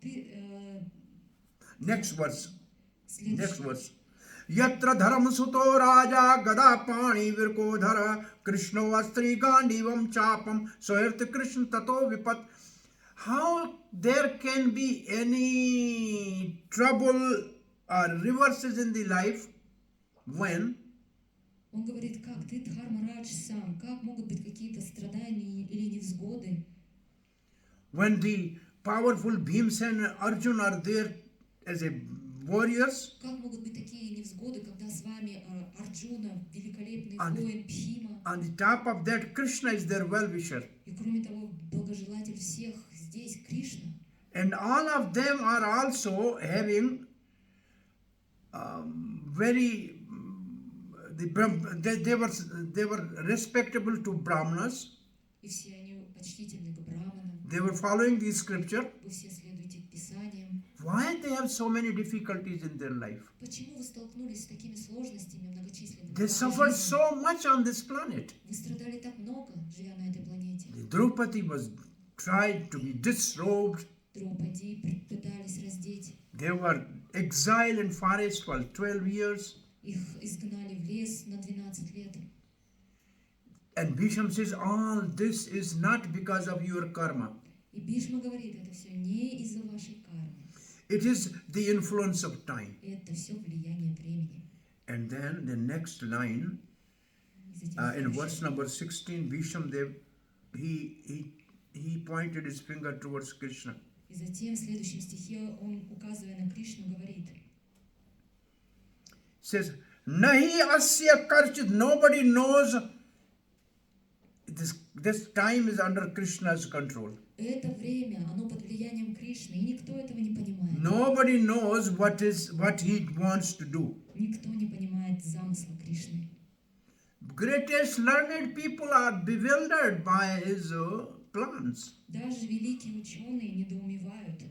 Ты Next verse. Next следующий. verse. Yatra dharam suto raja gada pani virko dhara Krishno astri gandivam chapam soyarth Krishna tato vipat. How there can be any trouble or reverses in the life when Он говорит, как ты, Дхармарадж, сам, как могут быть какие-то страдания или невзгоды, the powerful Bhimsen and Arjun are there as a warriors, как могут быть такие невзгоды, когда с вами Арджуна, великолепный And- воин Бхима, on the top of that Krishna is their well-wisher, и кроме того, благожелатель всех здесь Кришна. and all of them are also having very they were respectable to Brahmanas. И все они почтительны к браманам, They were following the scripture. вы все следуете Писаниям. Why they have so many difficulties in their life? Почему вы столкнулись с такими сложностями многочисленными? в They вашей suffered жизни? so much on this planet. Вы страдали так много, живя на этой планете. The Draupadi was tried to be disrobed. Драупади пытались раздеть, They were exiled in forest for 12 years. их изгнали в лес на 12 лет. And Bhisham says, all this is not because of your karma. И Бишма говорит, это все не из-за вашей кармы. It is the influence of time. Это все влияние времени. And then the next line, И затем in следующее. verse number 16, Bhisham he pointed his finger towards Krishna. И затем в следующем стихе он, указывая на Кришну, говорит, Says, Nahi asya karchit, nobody knows. This time is under Krishna's control. это время, оно под влиянием Кришны, и никто этого не понимает. Nobody knows what he wants to do. Никто не понимает замысла Кришны. Greatest learned people are bewildered by his plans. Даже великие ученые недоумевают.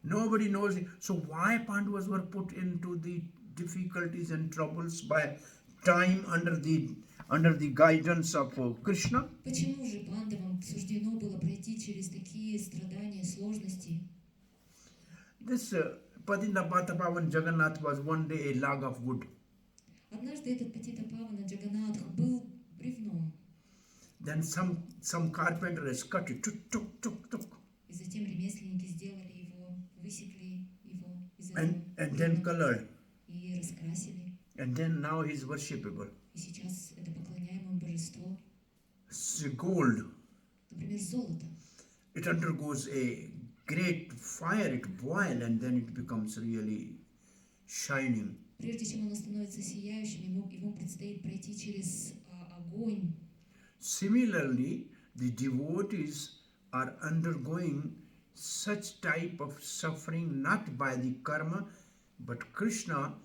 Nobody knows it. So why Pandavas were put into the difficulties and troubles by time under the guidance of Krishna? Почему же пандавам суждено было пройти через такие страдания, сложности? This Patitapavan Jagannath was one day a log of wood. Однажды этот Патита Павана Джаганатха был бревном, Then some carpenter has cut it. Tuk, tuk, tuk, tuk. и затем ремесленники сделали его, высекли его из этого And then бревна colored. и раскрасили. And then now he's worshipable. И сейчас это поклоняемое божество, It's gold. например, золото. It undergoes a great fire, it boils and then it becomes really shining. Прежде чем оно становится сияющим, ему предстоит пройти через огонь. Similarly, the devotees are undergoing such type of suffering not by the karma, but Krishna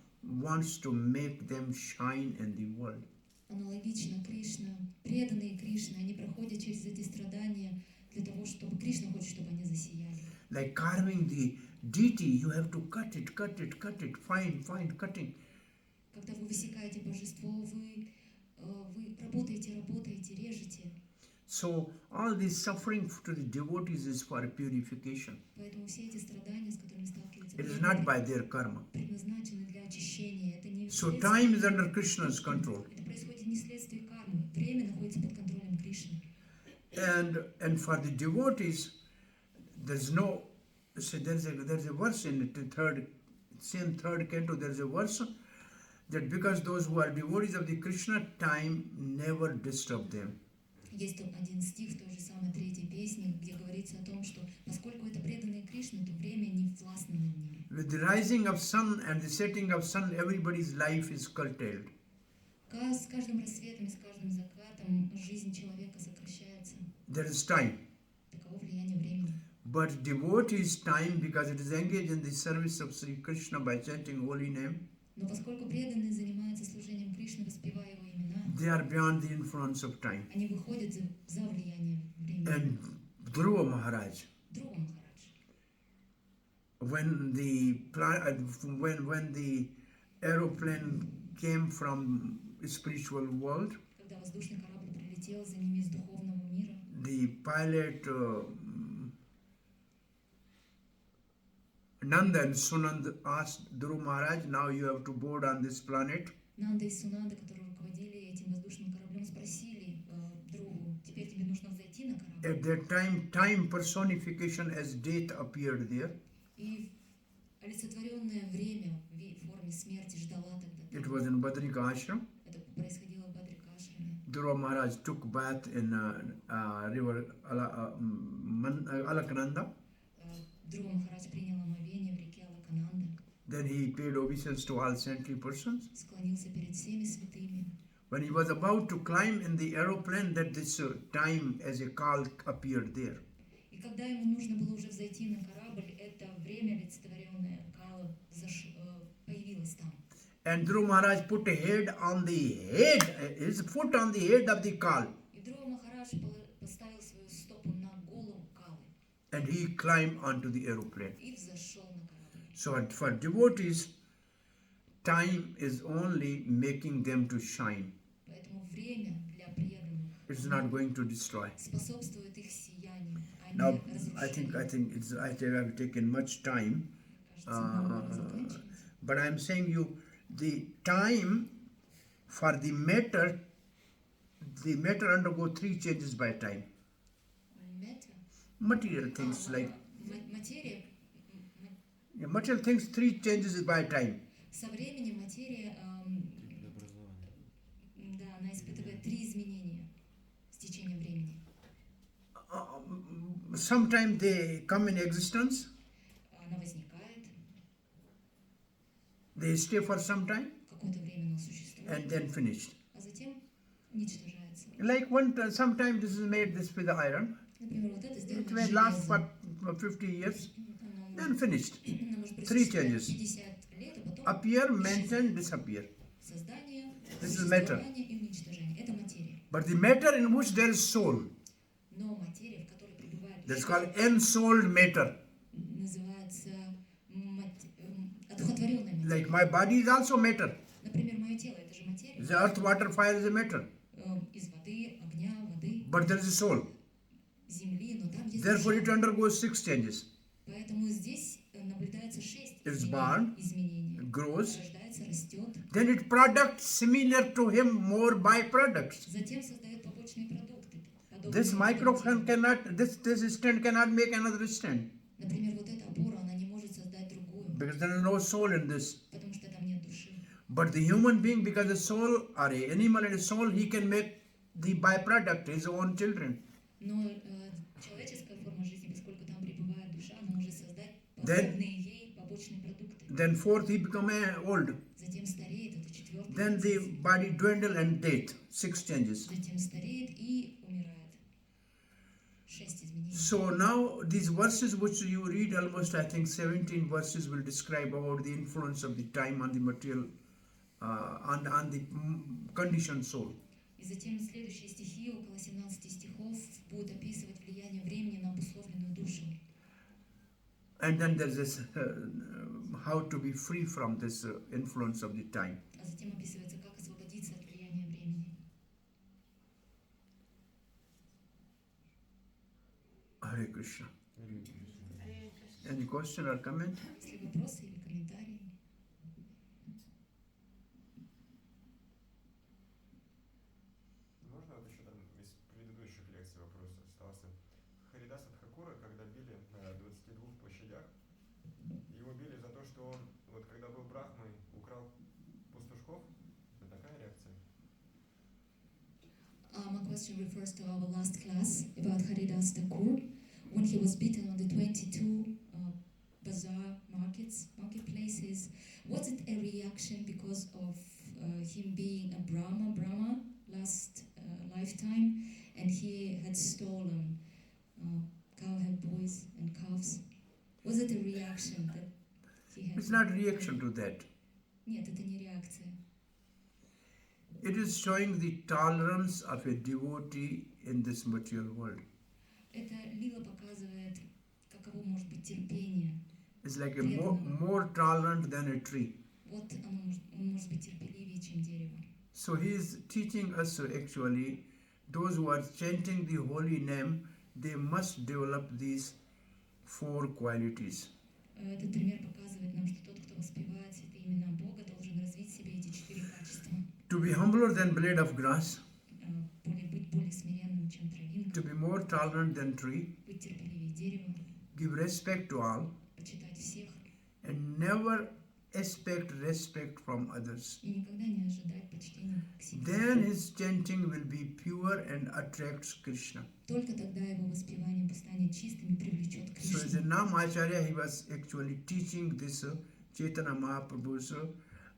wants to make them shine in the world. Аналогично Кришна, преданные Кришны, они проходят через эти страдания для того, чтобы Кришна хочет, чтобы они засияли. Like carving the deity, you have to cut it, fine cutting. Когда вы высекаете божество, вы работаете, режете. So all this suffering to the devotees is for purification. Поэтому все эти страдания, с которыми сталкиваются It is not by their karma. предназначены для очищения. Это не So следствие- time is under Krishna's control. Это происходит не следствие кармы. Время находится под контролем Кришны. And for the devotees, there's a verse in the third canto, there's a verse that because those who are devotees of the Krishna, time never disturb them. Есть один стих в той же самой третьей песне, где говорится о том, что поскольку это преданные Кришны, то время не властно над ними. With the rising of sun and the setting of sun, everybody's life is curtailed. С каждым рассветом и с каждым закатом жизнь человека сокращается. There is time. Таково влияние времени. But devotees' time, because it is engaged in the service of Sri Krishna by chanting holy name, Но поскольку преданные занимаются служением Кришны, воспевая его имена, they are beyond the influence of time. они выходят за влияние времени. And Dhruva Maharaj, Друга Махарадж. when the aeroplane came from spiritual world. Когда воздушный корабль прилетел за ними из духовного мира, The pilot Nanda and Sunand asked Dhruv Maharaj, now you have to board on this planet. Нанда и Сунанда, которые руководили этим воздушным кораблем, спросили Друву: теперь тебе нужно взойти на корабль. At that time, time personification as death appeared there. И олицетворенное время в форме смерти ждала тогда. It was in Badrika Ashram. Это происходило в Бадрика-ашраме. Dhruva Maharaj took bath in river Alaknanda. Dhruva Maharaj принял омовение в реке Алакананда, Then he paid obeisance to all saintly persons. склонился перед всеми святыми. When he was about to climb in the aeroplane, that this time as a call appeared there. И когда ему нужно было уже взойти на корабль, это время олицетворенное Кала появилось там. And Dhruva Maharaj put a head on the head, his foot on the head of the call. И Dhruva Махарадж поставил свою стопу на голову Калы And he climbed onto the aeroplane. и взошел на корабль. So for devotees, time is only making them to shine. Поэтому время для преданных It's not going to destroy. способствует их сиянию, а не Now, разрушению. I think I have taken much time, Кажется, нам надо заканчивать. but I'm saying you, the time for the matter undergo three changes by time. Мета. Material things like Материя. material things, three changes by time. Со временем материя, да, она испытывает три изменения с течением времени. Sometimes they come in existence, Она возникает, they stay for some time, какое-то время она существует, and then finished. а затем уничтожается. Like sometimes this is made this with iron. Например, вот это сделано It may last железом. for 50 years, Оно then finished. оно может Three присутствовать changes. 50 лет, а потом Appear, maintain, disappear. создание, This is matter. существование и уничтожение. Это материя. But the matter in which there is soul, Но материя, в которой пребывает that's душа, called ensouled matter. называется одухотворенная материя. Like my body is also matter. Например, мое тело — это же материя. The earth, water, fire is a matter. Из воды, огня, воды, But there is a soul. земли, но там есть Therefore, душа. it undergoes 6 changes. Поэтому здесь наблюдается 6 It's born, изменений. grows, Рождается, растет, then it products similar to him more byproducts. затем создает побочные продукты. подобные This microphone продукты. cannot, this stand cannot make another stand. Например, вот эта опора, она не может создать другую, Because there is no soul in this. потому что там нет души. But the human being, because the soul, or a animal and a soul, he can make the byproduct, his own children. Но человеческая форма жизни, поскольку там пребывает душа, она может создать Then- подобные ей побочные продукты. Then fourth, he become old. Затем стареет, это четвертый Then the процесс. body dwindle and death, 6 changes. Затем стареет и умирает. 6 изменений. So now these verses which you read, almost I think 17 verses will describe about the influence of the time on the material, on the conditioned soul. И затем следующие стихи, около 17 стихов, будут описывать влияние времени на обусловленную душу. And then there's this, how to be free from this influence of the time. А затем описывается, как освободиться от влияния времени. Hare Krishna. Any question or comment? Есть ли вопросы или комментарии? Можно вот еще там из предыдущих лекций вопрос остался. Харидаса Тхакура, когда били на 22 площадях, его били за то, что он, вот когда был Брахмой, украл пастушков. Это такая реакция? My question refers to our last class about Haridas Thakur. When he was beaten on the 22 bazaar marketplaces, was it a reaction because of him being a Brahma last lifetime, and he had stolen cowherd boys and calves? Was it a reaction that he had? It's not reaction to that. Нет, это не реакция. It is showing the tolerance of a devotee in this material world. Это лила показывает, каково может быть терпение. It's like a more tolerant than a tree. Вот он может быть терпеливее, чем дерево. So he is teaching us actually, those who are chanting the holy name, they must develop these four qualities. Этот пример показывает нам, что тот, кто воспевает святые имена Бога, должен развить в себе эти 4 качества. To be humbler than blade of grass, Быть более смиренным, чем травинка, to be more tolerant than tree, быть терпеливее дерева, give respect to all, почитать всех and never expect respect from others. и никогда не ожидать почтения к себе. Then his chanting will be pure and attracts Krishna. Только тогда его воспевание станет чистым и привлечет So as a Кришну. Nam Acharya, he was actually teaching this Chaitanya Mahaprabhu's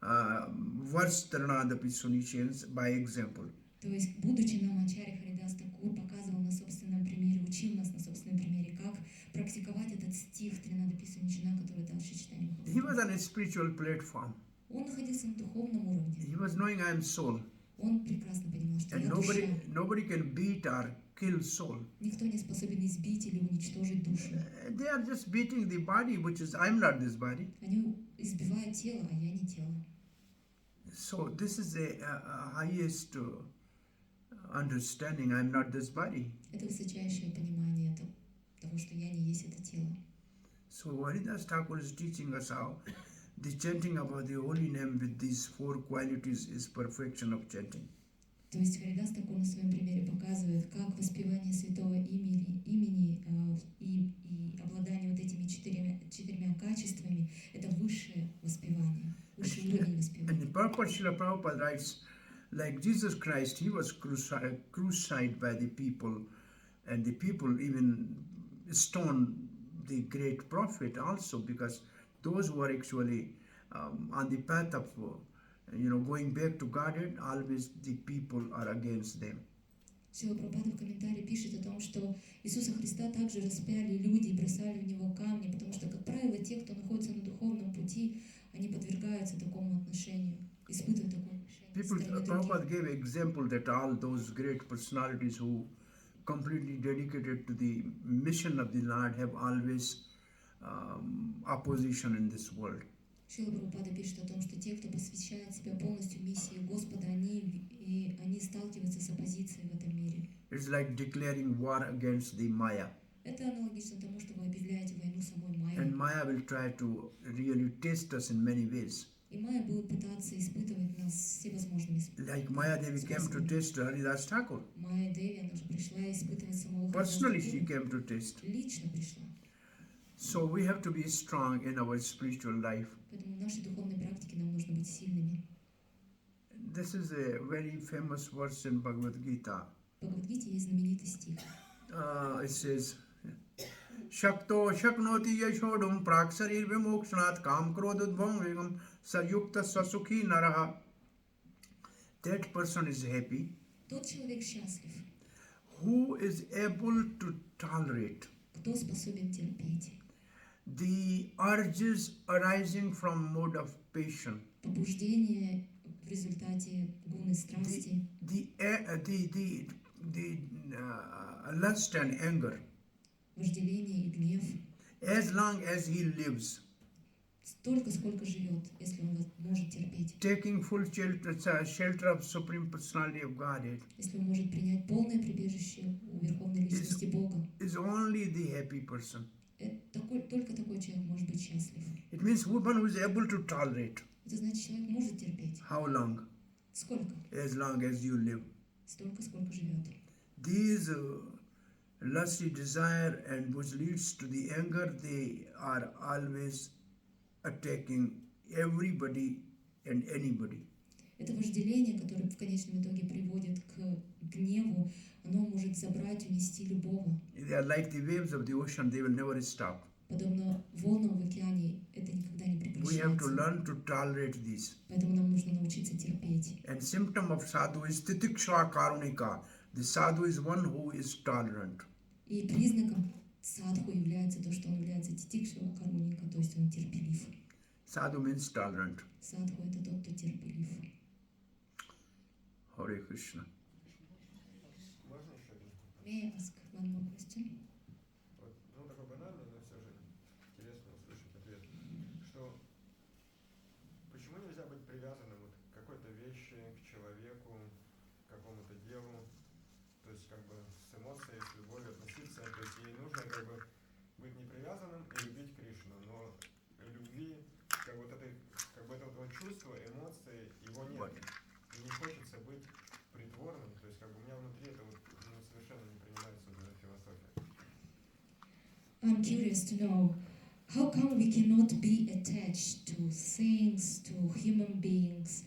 verse Taranadapi Sunishans by example. То есть, будучи нам Ачарья Харидас Такур показывал на собственном примере, учил нас на собственном примере, как практиковать этот стих Тринада Писаничина, который дальше читаем. He was on a spiritual platform. Он находился на духовном уровне. He was knowing I am soul. Он прекрасно понимал, что And я душа. nobody can beat or kill soul. Никто не способен избить или уничтожить душу. They are just beating the body, which is, I'm not this body. Они избивают тело, а я не тело. So this is a highest understanding, I'm not this body. Это высочайшее понимание того, что я не есть это тело. So Haridas Thakur is teaching us how the chanting about the holy name with these four qualities is perfection of chanting. То есть Харидас Такур на своем примере показывает, как воспевание святого имени и обладание вот этими четырьмя качествами – это высшее воспевание, высший уровень And воспевания. the purport Srila Prabhupada writes, like Jesus Christ, he was crucified by the people, and the people even stoned the great prophet also, because those who are actually on the path of going back to Godhead, always the people are against them. Шрила Прабхупада в комментарии пишет о том, что Иисуса Христа также распяли люди и бросали в Него камни, потому что, как правило, те, кто находится на духовном пути, они подвергаются такому отношению, испытывают такое отношение со People, стороны Prabhupada других. gave example that all those great personalities who completely dedicated to the mission of the Lord have always opposition in this world. Шрила Прабхупада пишет о том, что те, кто посвящает себя полностью миссии Господа, они сталкиваются с оппозицией в этом мире. It's like declaring war against the Maya. Это аналогично тому, что вы объявляете войну самой Майе. And Maya will try to really test us in many ways. И Майя будет пытаться испытывать нас всевозможными Like Maya Devi came to test Haridas Thakur. Майя Деви, она же пришла испытывать самого Personally, Христа. she came to test. Лично пришла. So we have to be strong in our spiritual life. Поэтому в нашей духовной практике нам нужно быть сильными. This is a very famous verse in Bhagavad Gita. В Бхагавад-гите есть знаменитый стих. It says, Shakto Shaknoti Yashodum Praksarir Vimokshanath Kam Krodudvam Vegam Sayukta Sasukhi Naraha. That person is happy Тот человек счастлив, who is able to tolerate кто способен терпеть the urges arising from mode of passion, побуждение в результате гуны страсти, the lust and anger, вожделение и гнев, as long as he lives, столько, сколько живет, если он может терпеть, taking full shelter of Supreme Personality of Godhead, если он может принять полное прибежище у Верховной Личности Бога. is only the happy person. Только такой человек может быть счастлив. It means one who is able to tolerate. Это значит, человек может терпеть. How long? Сколько? As long as you live. Столько, сколько живет. These lusty desire and which leads to the anger, they are always attacking everybody and anybody. Это вожделение, которое в конечном итоге приводит к гневу, оно может забрать, унести любого. They are like the waves of the ocean, they will never stop. Подобно волнам в океане, это никогда не We have to прекращается. learn to tolerate these. Поэтому нам нужно научиться терпеть. And symptom of sadhu is titiksha karunika. The sadhu is one who is tolerant. И признаком садху является то, что он является титикшева каруника, то есть он терпелив. Sadhu means tolerant. Садху — это тот, кто терпелив. Hare Krishna. Можно еще один? May I ask one more question? Вот, ну, такой банальный, но все же интересно услышать ответ. Что почему нельзя быть привязанным вот к какой-то вещи, к человеку, с эмоцией, с любовью относиться. То есть ей нужно как бы быть не привязанным и любить Кришну, но любви, как вот этой, как бы этого чувства, эмоций, его нет. И не хочется быть притворным, то есть как бы у меня внутри это вот, ну, совершенно не принимается вот эта философия. I'm curious to know how come we cannot be attached to things, to human beings,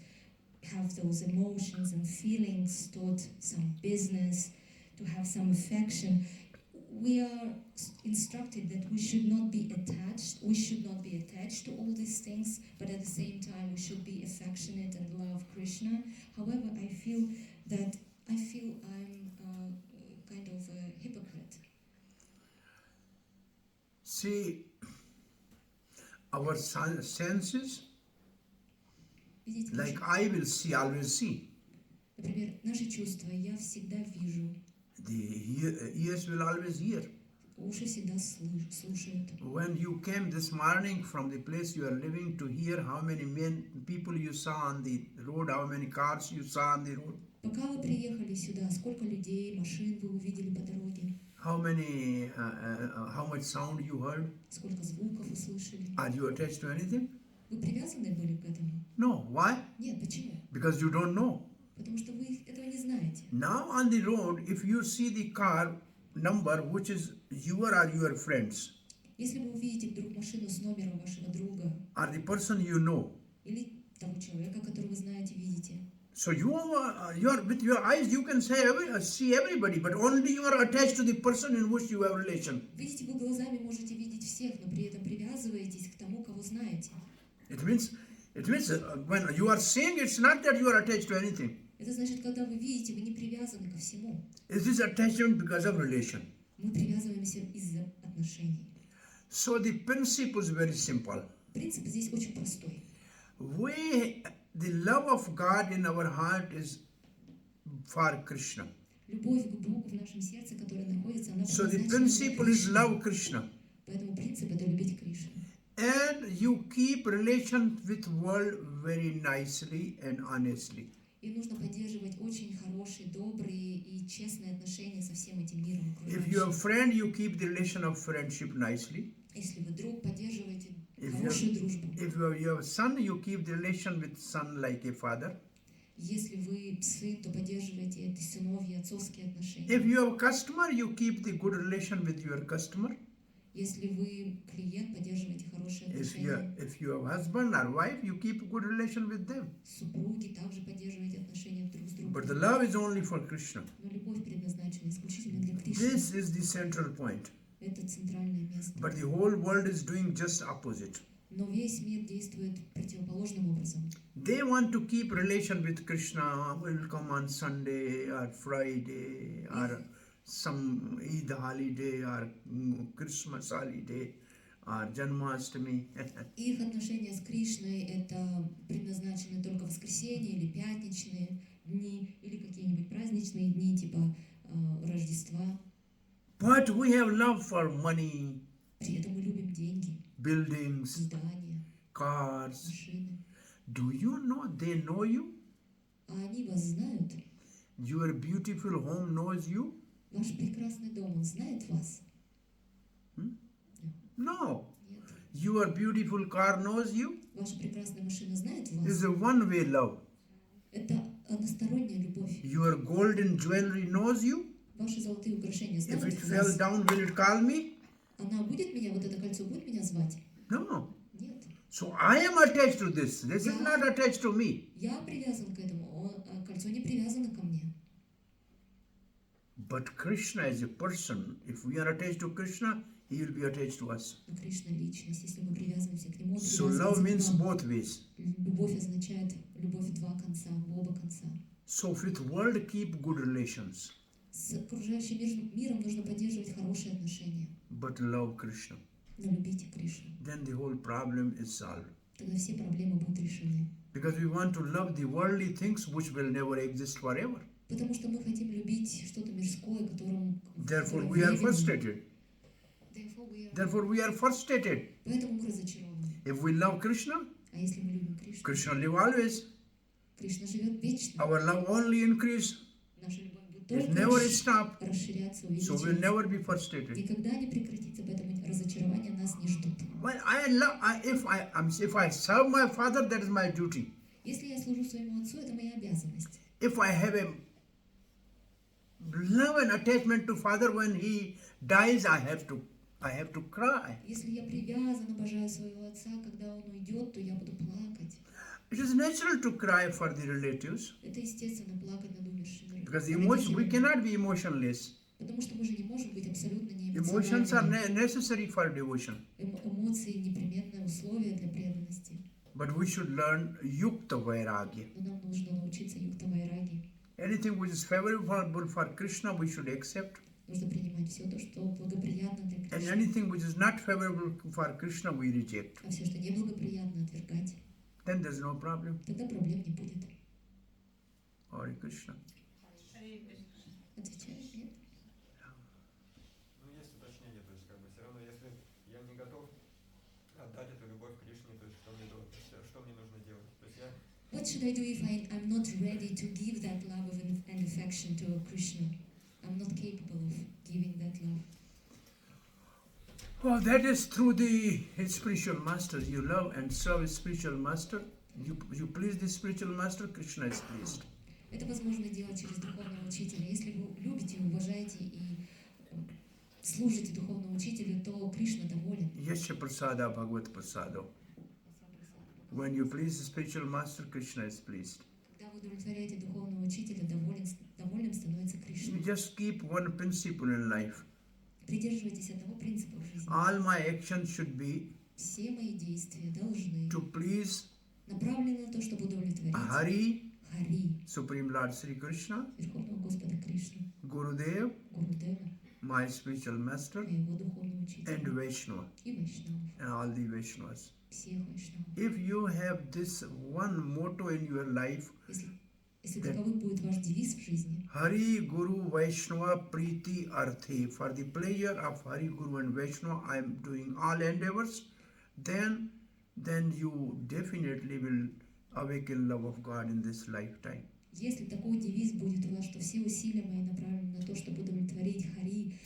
have those emotions and feelings toward some business, to have some affection. We are instructed that we should not be attached to all these things, but at the same time we should be affectionate and love Krishna. However, I feel I'm kind of a hypocrite. See, our senses, Видите, like I will see, always see. например, наши чувства я всегда вижу, The ears will always hear. уши всегда слушают. When you came this morning from the place you are living to hear how many people you saw on the road, how many cars you saw on the road, Пока вы приехали сюда, сколько людей, машин вы увидели по дороге, how much sound you heard? сколько звуков услышали. Are you attached to anything? Вы привязаны были к этому? No. Why? Нет, почему? Because you don't know. Потому что вы этого не знаете. Now on the road, if you see the car number which is your or your friends, Если вы увидите вдруг машину с номером вашего друга or the person you know, или того человека, которого вы знаете, видите, so you are with your eyes you can see everybody, but only you are attached to the person in which you have relation. видите, вы глазами можете видеть всех, но при этом привязываетесь к тому, кого знаете. It means when you are seeing, it's not that you are attached to anything. Это значит, когда вы видите, вы не привязаны ко всему. It is attachment because of relation. Мы привязываемся из-за отношений. So the principle is very simple. Принцип здесь очень простой. The love of God in our heart is for Krishna. Любовь к Богу в нашем сердце, которая находится, она So the предназначена principle для is Кришны. love Krishna. Поэтому принцип это любить Кришну. And you keep relation with world very nicely and honestly. И нужно поддерживать очень хорошие, добрые и честные отношения со всем этим миром If you have окружающим. friend, you keep the relation of friendship nicely. Если вы друг, поддерживаете If хорошую дружбу. you have son, you keep the relation with son like a father. Если вы сын, то поддерживаете это сыновья, отцовские отношения. If you have customer, you keep the good relation with your customer. Если вы клиент, поддерживаете хорошие отношения. If you have husband or wife, you keep good relation with them. Супруги также поддерживаете отношения друг с другом. But the love is only for Krishna. Но любовь предназначена исключительно для Кришны. This is the central point. Это центральное место. But the whole world is doing just opposite. Но весь мир действует противоположным образом. They want to keep relation with Krishna. Will come on Sunday or Friday or some Eid holiday or Christmas holiday or Janmashtami. Их отношения с Кришной это предназначены только воскресенье или пятничные дни или какие-нибудь праздничные дни типа Рождества. But we have love for money, При этом мы любим деньги, buildings, здания, cars. машины. Do you know they know you? А они вас знают. Your beautiful home knows you? Ваш прекрасный дом, он знает вас? No. Нет. Your beautiful car knows you? Ваша прекрасная машина знает It's вас? a one-way love. Это односторонняя любовь. Your golden jewelry knows you? Ваши золотые украшения If знают it fell вас? down, will it call me? Она будет меня, вот это кольцо будет меня звать? No. Нет. So I am attached to this. This is not attached to me. Я привязан к этому, кольцо не привязано ко мне. But Krishna as a person, if we are attached to Krishna, he will be attached to us. Но Кришна личность, если мы привязываемся к нему, он So love привязывается means к нам. both ways. Любовь означает любовь в два конца, в оба конца. So with world keep good relations, С окружающим миром нужно поддерживать хорошие отношения. but love Krishna. Но любите Кришну. Then the whole problem is solved. Тогда все проблемы будут решены. Because we want to love the worldly things which will never exist forever. Потому что мы хотим любить что-то мирское, которым... Therefore которое we are временно. frustrated. Therefore we are frustrated. Поэтому мы разочарованы. If we love Krishna, А если мы любим Кришну, Krishna live always. Кришна живет вечно. Our love only increase. Наша любовь будет It только never stop. расширяться, So we'll увеличиваться. never be frustrated. Никогда не прекратится, поэтому разочарования нас не ждут. Well, if I serve my father, that is my duty. Если я служу своему отцу, это моя обязанность. If I have a love and attachment to father, when he dies, I have to cry. Если я привязан, обожаю своего отца, когда он уйдет, то я буду плакать. It is natural to cry for the relatives Это естественно плакать над умершими because родителями. we cannot be emotionless. Потому что мы же не можем быть абсолютно Emotions are неэмоциональными. necessary for devotion. Эмоции непременное условие для преданности. But we should learn yukta vairagya. Но нам нужно научиться юкта вайраги. Anything which is favorable for Krishna, we should accept. Нужно принимать все то, что благоприятно для And Кришны. anything which is not favorable for Krishna, we reject. А все, что неблагоприятно, отвергать. Then there's no problem. Тогда проблем не будет. Hare Krishna. Отвечаешь, нет? Ну, есть уточнение, то есть, как бы, все равно, если я не готов отдать эту любовь Кришне, то есть, что мне нужно делать? То есть, What should I do if I'm not ready to give that love and affection to Krishna? I'm not capable of giving that love. Well, that is through the spiritual masters. You love and serve a spiritual master. You please the spiritual master, Krishna is pleased. Это возможно делать через духовного учителя. Если вы любите, уважаете и служите духовному учителю, то Кришна доволен. Yasya prasada bhagavad prasado. When you please the spiritual master, Krishna is pleased. Когда вы удовлетворяете духовного учителя, довольным становится You Кришна. just keep one principle in life. Придерживайтесь одного принципа в жизни. All my actions should be Все мои действия должны to please направлены на то, чтобы удовлетворить Hari, Хари, Supreme Lord Sri Krishna, Верховного Господа Кришну, Gurudev, Гурудева, my spiritual master, моего духовного учителя and Vaishnava, и Вайшнавов, and all the Vaishnavas. всех Вайшнавов. If you have this one motto in your life, Если таковым будет ваш девиз в жизни, Hari Guru Vaishnava Preeti Arthe, for the pleasure of Hari Guru and Vaishnava, I am doing all endeavors, then you definitely will awaken love of God in this lifetime. если такой девиз будет у вас, что все усилия мои направлены на то, чтобы удовлетворить Хари,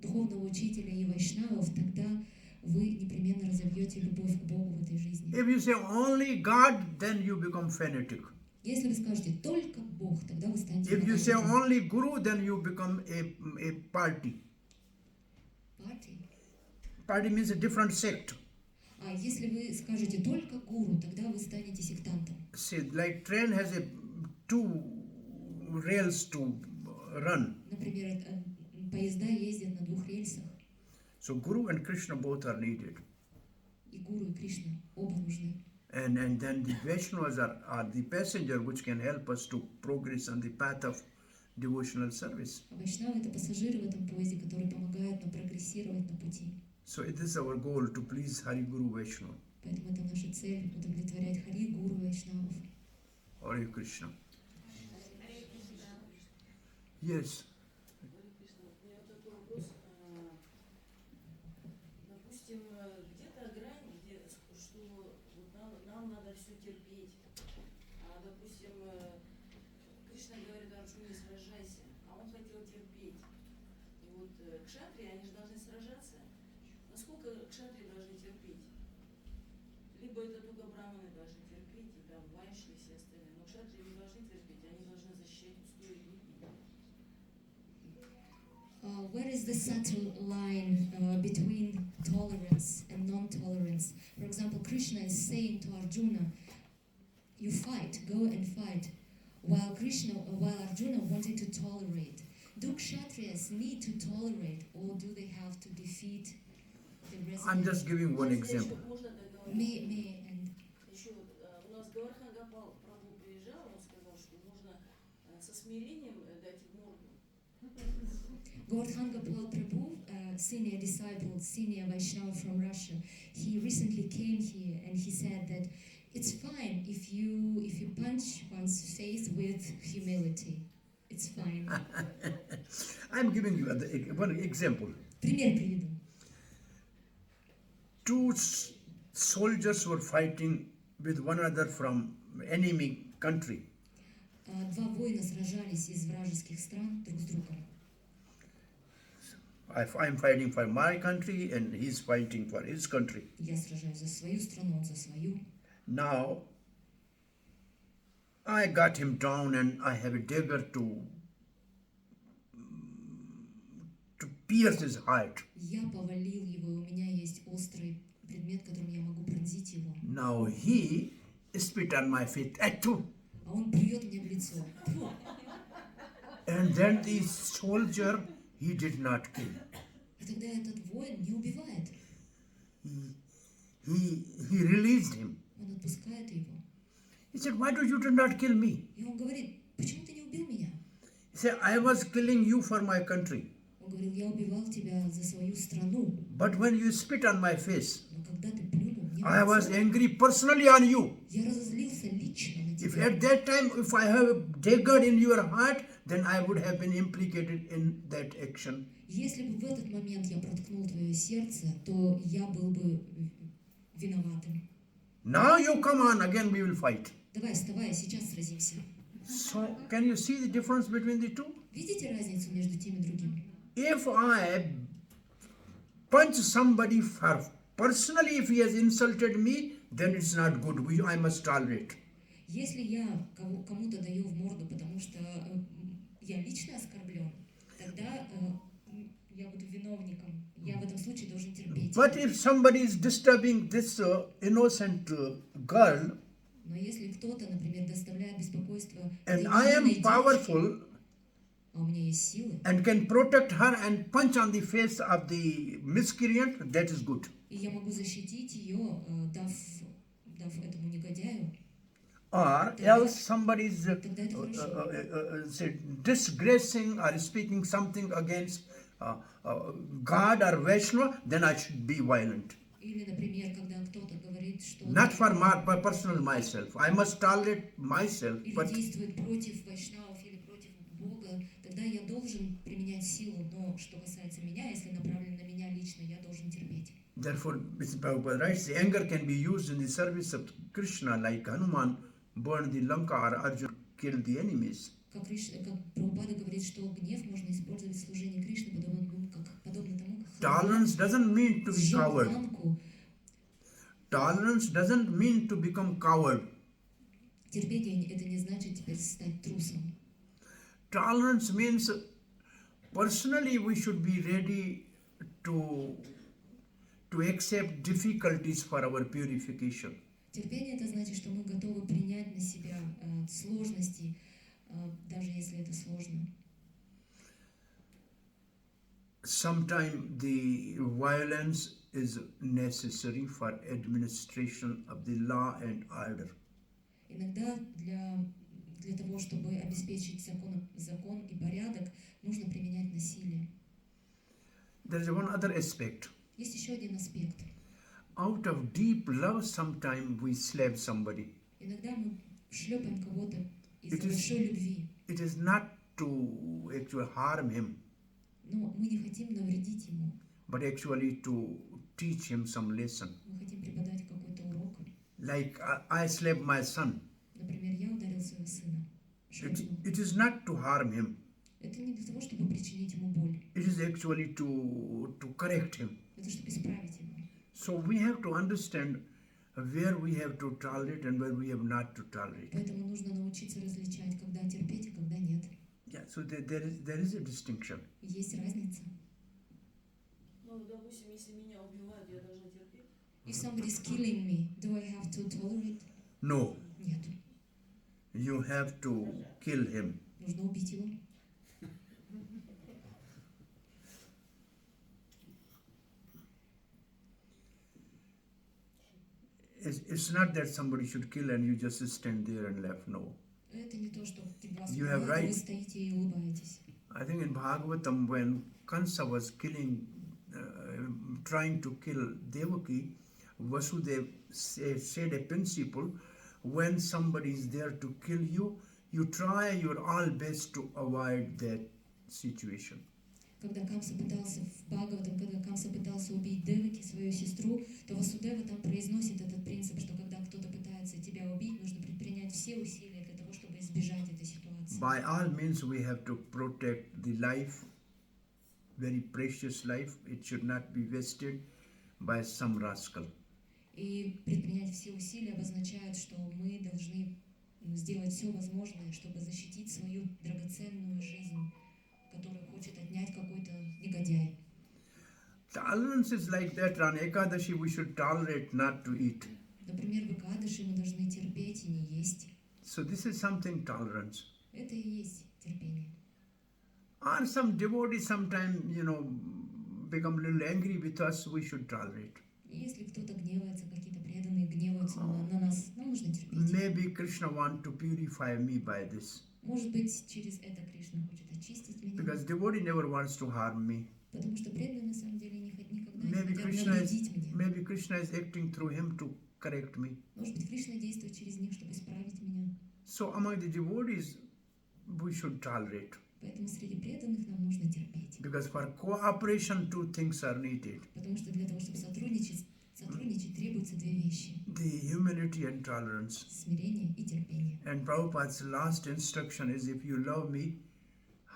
духовного учителя и Вайшнавов, тогда вы непременно разовьете любовь к Богу в этой жизни. If you say only God, then you become fanatic. Если вы скажете только Бог, тогда вы станете If you say фанатиком. only Guru, then you become a party. Партии. Party means a different sect. А если вы скажете только гуру, тогда вы станете сектантом. See, like train has two rails to run. Например, поезда ездят на двух рельсах, So Guru and Krishna both are needed. и гуру и Кришна оба нужны. And then the Vaishnavas are the passenger which can help us to progress on the path of devotional service. А Вайшнавы — это пассажиры в этом поезде, которые помогают нам прогрессировать на пути. So it is our goal to please Hari Guru Vaishnava. Поэтому это наша цель — удовлетворять Хари, гуру и Вайшнавов. Hare Krishna. Yes. Допустим, где-то грань, что вот нам надо все терпеть. А, допустим, Кришна говорит Арджуне, сражайся, а он хотел терпеть. И вот кшатрии, они же должны сражаться. Насколько кшатрии должны терпеть? Либо это только браманы должны терпеть, и там вайши и все остальные. Но кшатрии не должны терпеть, они должны защищать устои религии. Where is the subtle line between tolerance and non-tolerance? For example, Krishna is saying to Arjuna, "You fight, go and fight," while Arjuna wanted to tolerate. Do kshatriyas need to tolerate, or do they have to defeat the resident? I'm just giving one example. Можно договориться. May and Еще у нас Гавардхан Гопал Прабху приезжал, он сказал, что можно со смирением дать в морду. Gordhan Gopal Prabhu, senior disciple, senior Vaishnava from Russia, he recently came here and he said that it's fine if you punch one's face with humility. It's fine. I'm giving you one example. Пример приведу. Two soldiers were fighting with one another from enemy country. Два воина сражались из вражеских стран друг с другом. I'm fighting for my country and he's fighting for his country. Я сражаюсь за свою страну, он за свою. Now, I got him down and I have a dagger to pierce his heart. Я повалил его, и у меня есть острый предмет, которым я могу пронзить его. Now he spit on my feet. Achoo! А он плюет мне в лицо. Фу. And then the soldier, he did not kill. И тогда этот воин не убивает. He released him. Он отпускает его. He said, why did you not kill me? И он говорит, почему ты не убил меня? He said, I was killing you for my country. Он говорил, я убивал тебя за свою страну. But when you spit on my face, Но когда ты плюнул мне I в was лицо, angry personally on you. я разозлился лично на If тебя. at that time, if I have daggered in your heart, then I would have been implicated in that action. Если бы в этот момент я проткнул твое сердце, то я был бы виноватым. Now you come on, again we will fight. Давай, вставай, сейчас сразимся. So, can you see the difference between the two? Видите разницу между тем и другим? If I punch somebody for personally, if he has insulted me, then it's not good. I must tolerate. Если я кому-то даю в морду, потому что я лично оскорблен, тогда я буду виновником. Я в этом случае должен терпеть. But if somebody is disturbing this innocent girl, Но если кто-то, например, доставляет беспокойство and этой I невинной am девочке, powerful а у меня есть силы, and can protect her and punch on the face of the miscreant, that is good. и я могу защитить ее, дав этому негодяю, Or else somebody is тогда это хорошо. disgracing or speaking something against God or Vaishnava, then I should be violent. Или, например, когда кто-то говорит, что Not for my personal myself. I must tolerate myself, или but действует против вайшнавов или против Бога, тогда я должен применять силу. Но что касается меня, если направлено на меня лично, я должен терпеть. therefore, Mr. Prabhupada writes, the anger can be used in the service of Krishna, like Hanuman burned the Lanka or Arjuna killed the enemies. Как Прабхупада говорит, что гнев можно использовать в служении Кришны, подобно тому, как Tolerance doesn't mean to be сжег coward. ланку. Tolerance doesn't mean to become coward. Терпение — это не значит теперь стать трусом. Tolerance means personally we should be ready to accept difficulties for our purification. Терпение — это значит, что мы готовы принять на себя сложности, даже если это сложно. Sometimes the violence is necessary for administration of the law and order. Иногда для того, чтобы обеспечить закон и порядок, нужно применять насилие. There is one other aspect. Есть еще один аспект. Out of deep love, sometimes we slap somebody. Иногда мы шлепаем кого-то из-за It is- большой любви, It is not to actually harm him, но мы не хотим навредить ему. but actually to teach him some lesson. Мы хотим преподать какой-то урок. Like I slapped my son. Например, я ударил своего сына. Шлепнул. It is not to harm him. Это не для того, чтобы причинить ему боль. It is actually to correct him. Это чтобы исправить его. So we have to understand where we have to tolerate and where we have not to tolerate. Поэтому нужно научиться различать, когда терпеть и когда нет. Yeah, so there is a distinction. Есть разница. Ну, допустим, если меня убивают, я должна терпеть. If somebody's killing me, do I have to tolerate? No, Нет. you have to kill him. Нужно убить его. It's not that somebody should kill and you just stand there and laugh. No. Это не то, что вас You have убивают, right. вы стоите и улыбаетесь. I think in Bhagavatam, when Kansa was trying to kill Devaki, Vasudev said a principle: when somebody is there to kill you, you try your all best to avoid that situation. Когда Камса пытался в Бхагаватам, когда Камса пытался убить Деваки, свою сестру, то Васудева там произносит этот принцип, что когда кто-то пытается тебя убить, нужно предпринять все усилия для того, чтобы избежать этой ситуации. By all means, we have to protect the life, very precious life. It should not be wasted by some rascal. И предпринять все усилия обозначает, что мы должны сделать все возможное, чтобы защитить свою драгоценную жизнь, которую хочет отнять какой-то негодяй. Tolerance is like that. On Ekadashi, we should tolerate not to eat. Например, в Экадыши мы должны терпеть и не есть. So this is something tolerance. Это и есть терпение. Or some devotees sometimes, become a little angry with us, we should tolerate. И если кто-то гневается, какие-то преданные гневаются на нас, нам нужно терпеть. Maybe Krishna want to purify me by this. Может быть, через это Кришна хочет очистить меня. Because devotee never wants to harm me. Потому что преданные на самом деле никогда не Maybe хотят навредить мне. maybe Krishna is acting through him to correct me. Может быть, Кришна действует через них, чтобы исправить меня. So among the devotees, we should tolerate. Поэтому среди преданных нам нужно терпеть. Because for cooperation, two things are needed. Потому что для того, чтобы сотрудничать требуются две вещи. The humility and tolerance. Смирение и терпение. And Prabhupada's last instruction is, if you love me,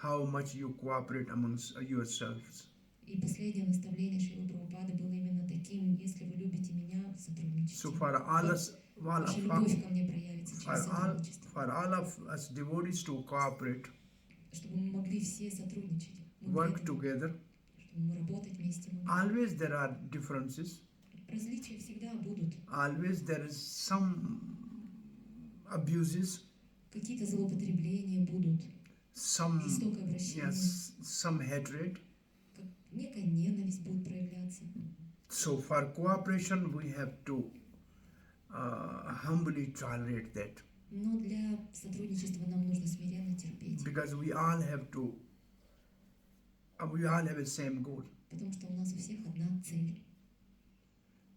how much you cooperate amongst yourselves. И последнее наставление Шрилы Прабхупады было именно таким: если вы любите меня, сотрудничайте. So for all us, Ваша любовь ко мне проявится через сотрудничество. for all of us devotees to cooperate, Чтобы мы могли все сотрудничать. work together. Чтобы мы работать вместе могли. Always there are differences. Различия всегда будут. Always there is some abuses, Какие-то злоупотребления будут. some Жестокое обращение. some hatred. Как некая ненависть будет проявляться. So for cooperation, we have to humbly tolerate that, Но для сотрудничества нам нужно смиренно терпеть. because we all have a same goal. Потому что у нас у всех одна цель.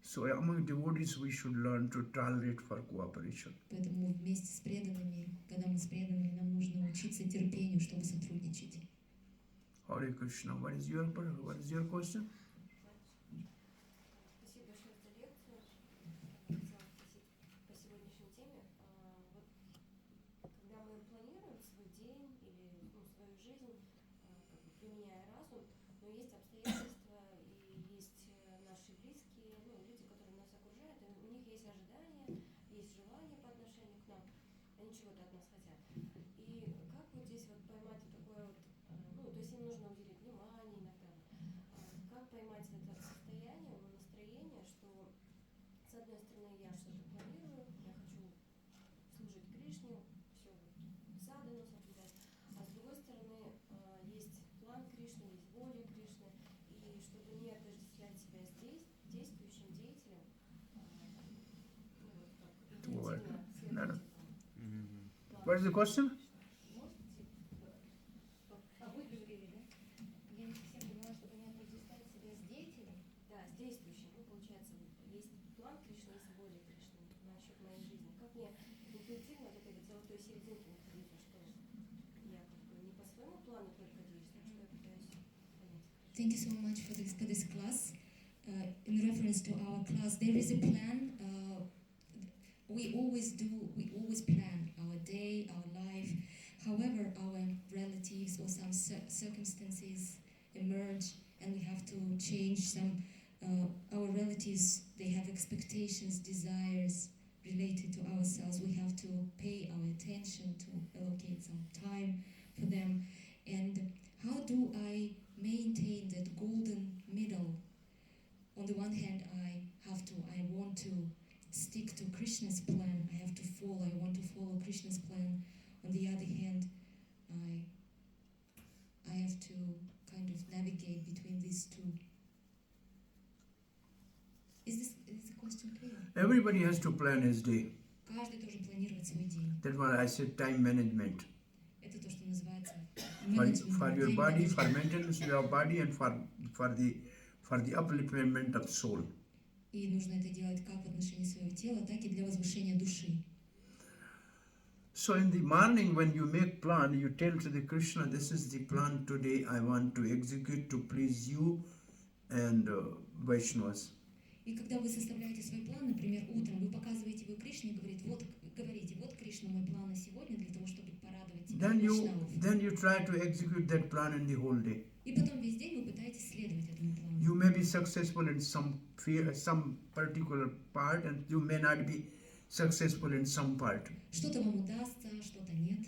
So among devotees, we should learn to tolerate for cooperation. Поэтому вместе с преданными, когда мы с преданными, нам нужно учиться терпению, чтобы сотрудничать. Hare Krishna. What is your question? Спасибо большое за лекцию. Хотела спросить по сегодняшней теме. Вот когда мы планируем свой день или свою жизнь, применяя разум, но есть обстоятельства и есть наши близкие, люди, которые нас окружают, и у них есть ожидания, есть желания по отношению к нам, они чего-то от нас хотят. И как вот здесь вот поймать такое вот, то есть им нужно уделить внимание иногда. Как поймать это состояние, настроение, что с одной стороны я что-то планирую, я хочу служить Кришне, все вот садану соблюдать, а с другой стороны есть план Кришны, есть воля Кришны, и чтобы не отождествлять себя с действующим деятелем, как интуитивно следовать этому плану. What is the question? Вы говорили, да? Я не совсем поняла, чтобы не отождествлять себя с деятелем. Да, с действующим. Получается, есть план Кришны, есть воля Кришны насчет моей жизни. Как мне интуитивно вот этой золотой серединки находиться, что я как бы не по своему плану только действую, что я пытаюсь понять. Thank you so much for this class. In reference to our class, there is a plan. We always plan our day, our life. However, our relatives or some circumstances emerge, and we have to change some. Our relatives, they have expectations, desires related to ourselves. We have to pay our attention, to allocate some time for them. And how do I maintain that golden middle? On the one hand, I want to stick to Krishna's plan. I want to follow Krishna's plan. On the other hand, I have to kind of navigate between these two. Is the question clear? Everybody has to plan his day. Каждый должен планировать свой день. That's why I said time management. Это то, что называется For your body, for maintenance of your body, and for the upliftment of soul. И нужно это делать как в отношении своего тела, так и для возвышения души. So in the morning when you make plan, you tell to the Krishna, this is the plan today I want to execute to please you and Vaishnavas. И когда вы составляете свой план, например, утром, вы показываете его Кришне и говорите, вот Кришна, мой план на сегодня для того, чтобы порадовать тебя Then Вайшнавов. you try to execute that plan in the whole day. И потом весь день вы пытаетесь следовать этому плану. You may be successful in some particular part, and you may not be successful in some part. Что-то вам удастся, что-то нет.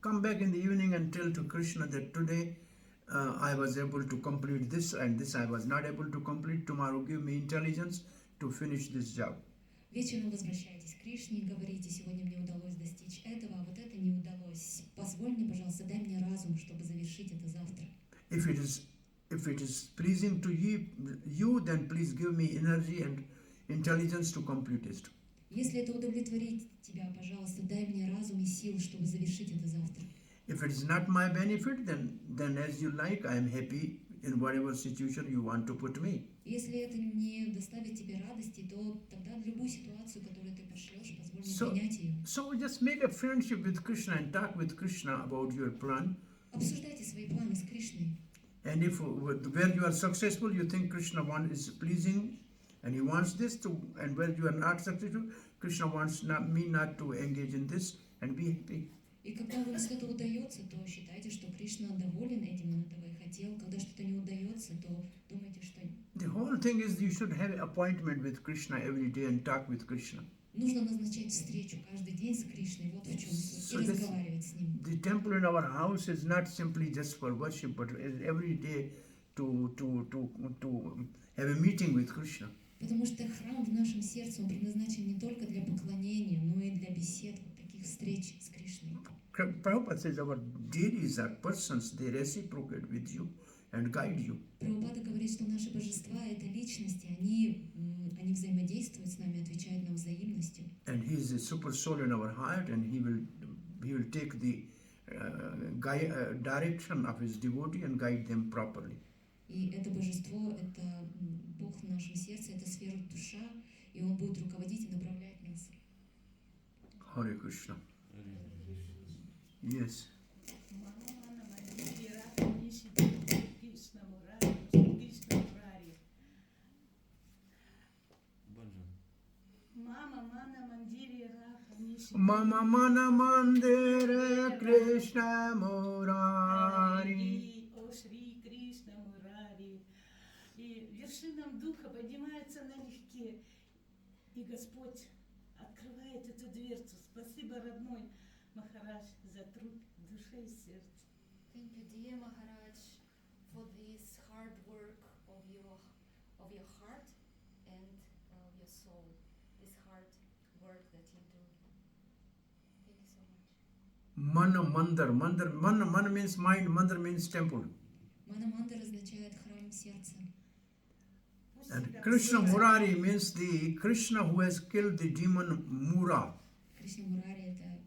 Come back in the evening and tell to Krishna that today I was able to complete this and this I was not able to complete. Tomorrow give me intelligence to finish this job. Вечером возвращаетесь к Кришне и говорите: сегодня мне удалось достичь этого, а вот это не удалось. Позволь мне, пожалуйста, дай мне разум, чтобы завершить это завтра. If it is pleasing to you, then please give me energy and intelligence to complete it. Если это удовлетворит тебя, пожалуйста, дай мне разум и сил, чтобы завершить это завтра. If it is not my benefit, then as you like, I am happy in whatever situation you want to put me. Если это не доставит тебе радости, то тогда в любую ситуацию, которую ты пошлешь, позволь мне принять ее. So just make a friendship with Krishna and talk with Krishna about your plan. Обсуждайте свои планы с Кришной. And if where you are successful, you think Krishna is pleasing, and he wants this to, and where you are not successful, Krishna wants me not to engage in this, and be happy. И когда вам что-то удается, то считайте, что Кришна доволен этим, он этого и хотел. Когда что-то не удается, то думайте, что The whole thing is you should have an appointment with Krishna every day and talk with Krishna. нужно назначать встречу каждый день с Кришной. Вот в чем суть. И разговаривать с ним. The temple in our house is not simply just for worship, but every day to have a meeting with Krishna. Потому что храм в нашем сердце, он предназначен не только для поклонения, но и для бесед, вот таких встреч с Кришной. Prabhupada says our deities are persons, they reciprocate with you and guide you. Прабхупада говорит, что наши божества — это личности, они взаимодействуют с нами, отвечают нам взаимностью. And he is a super soul in our heart, and he will take the direction of his devotee and guide them properly. И это божество, это Бог в нашем сердце, это сфера душа, и он будет руководить и направлять нас. Hare Krishna. Yes. Mama mana mandire Krishna Murari. О Шри Кришна Мурари. И вершинам духа поднимается налегке. И Господь открывает эту дверцу. Спасибо, родной Махарадж, за труд души и сердца. Thank you, dear Maharaj, for this hard work of your heart and of your soul. This hard work that you do. Thank you so much. Mana mandar. Mana means mind, mandar means temple. Мана Мандара означает храм сердца. Пусть And всегда Krishna всегда Murari means the Krishna who has killed the demon Mura. Кришна Мурари — это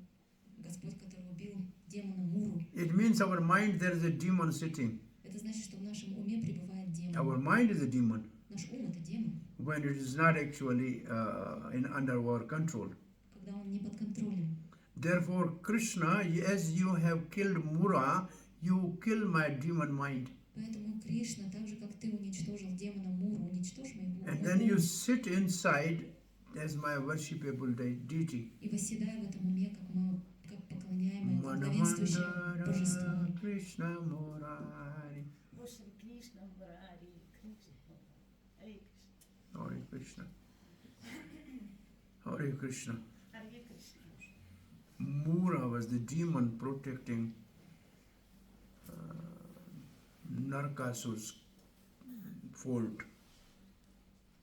Господь, который убил демона Муру. It means our mind there is a demon sitting. Это значит, что в нашем уме пребывает демон. Our mind is a demon Наш ум — это демон, when it is not actually under our control. когда он не под контролем. Therefore, Krishna, as you have killed Mura, you kill my demon mind. Поэтому, Кришна, так же, как ты уничтожил демона Муру, уничтожь мой ум. And then you sit inside as my worshipable deity. И восседай в этом уме, как поклоняемое, как Mana главенствующее mandara божество. Krishna Murari. О Шри Кришна Мурари. Кришна. Харе Кришна. Hare Krishna. Hare Krishna. Харе Кришна. Mura was the demon protecting Narkasur's fort.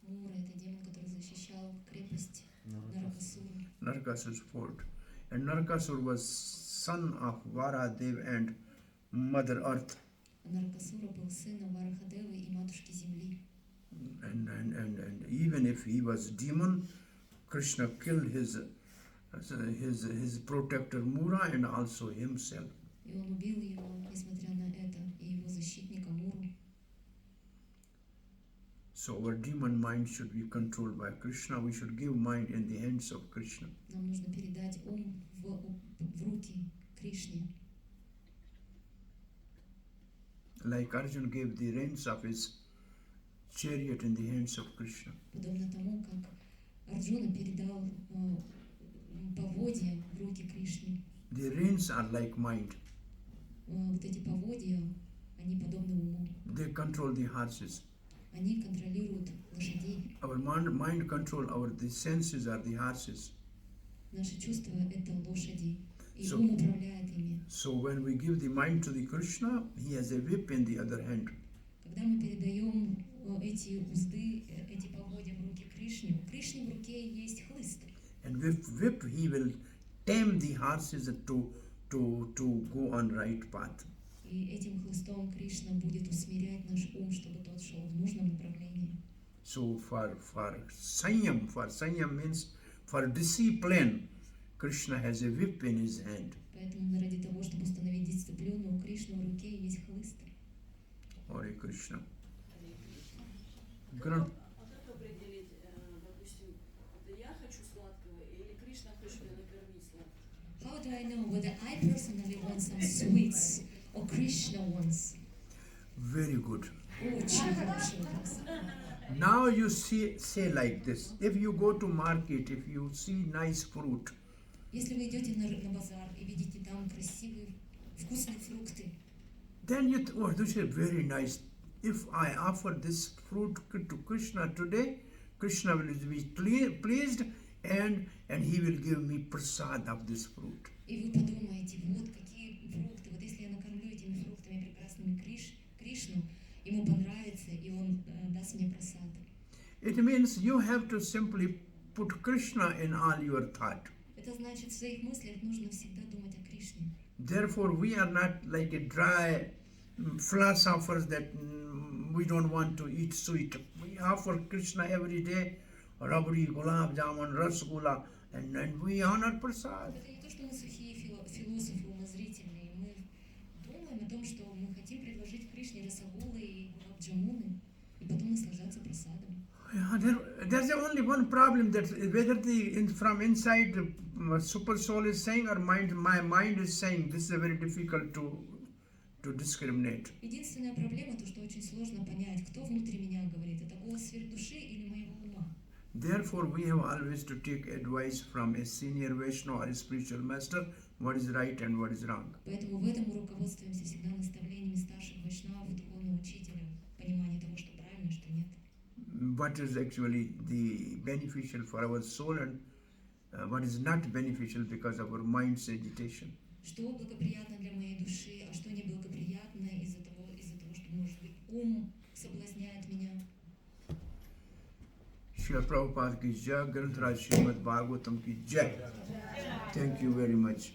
Мура — это демон, который защищал крепость Наракасуры. Narkasur's fort. And Narkasur was son of Varadev and Mother Earth. Наракасура был сыном Варахадевы и матушки Земли. And even if he was demon, Krishna killed his protector Mura and also himself. И он убил его, несмотря на это, и его защитника Муру. So our demon mind should be controlled by Krishna. We should give mind in the hands of Krishna. Нам нужно передать ум в руки Кришне. Like Arjuna gave the reins of his chariot in the hands of Krishna. Подобно тому, как Арджуна передал поводья в руки Кришне. The reins are like mind. Вот эти поводья, они подобны уму. They control the horses. Они контролируют лошадей. Our mind control the senses are the horses. Наши чувства — это лошади, и So- ум управляет ими. So when we give the mind to the Krishna, he has a whip in the other hand. Когда мы передаем эти узды, эти поводья в руки Кришне, у Кришны в руке есть хлыст. And with whip he will tame the horses to go on right path. И этим хлыстом Кришна будет усмирять наш ум, чтобы тот шел в нужном направлении. So for sanyam means for discipline, Krishna has a whip in his hand. Поэтому ради того, чтобы установить дисциплину, у Кришны в руке есть хлыст. Hare Krishna. А Gran- как определить, допустим, это я хочу сладкого или Кришна хочет меня накормить сладким? How do I know whether I personally want some sweets or Krishna wants? Very good. Очень хороший вопрос. Now you say like this. If you go to market, if you see nice fruit, Если вы идете на базар и видите там красивые, вкусные фрукты, then oh, this is very nice. If I offer this fruit to Krishna today, Krishna will be pleased and he will give me prasad of this fruit. и вы подумаете, вот какие фрукты, вот если я накормлю этими фруктами прекрасными Кришну, ему понравится, и он даст мне просад. It means you have to simply put Krishna in all your thought. Это значит, в своих мыслях нужно всегда думать о Кришне. Therefore, we are not like a dry philosophers that we don't want to eat sweet. We offer Krishna every day, rabri, gulab jamun, rasgulla, and we honor prasad. Это не то, что мы сухие философы, умозрительные. Мы думаем о том, что мы хотим предложить Кришне расагулы и гулаб-джамуны, и потом наслаждаться просадом. Yeah, there's only one problem, that whether from inside super soul is saying or my mind is saying. This is very difficult to discriminate. Единственная проблема, то, что очень сложно понять, кто внутри меня говорит, это голос сверхдуши или моего ума. Therefore, we have always to take advice from a senior Vaishnava or a spiritual master, what is right and what is wrong. Поэтому в этом мы руководствуемся всегда наставлениями старших вайшнавов, духовного учителя, понимание того, что правильно, что нет. What is actually the beneficial for our soul and what is not beneficial because of our mind's agitation. Что благоприятно для моей души, а что неблагоприятно из-за того, что, может быть, ум соблазняет меня. Srila Prabhupada ki jai, Granth Raj Srimad Bhagavatam ki jai. Thank you very much.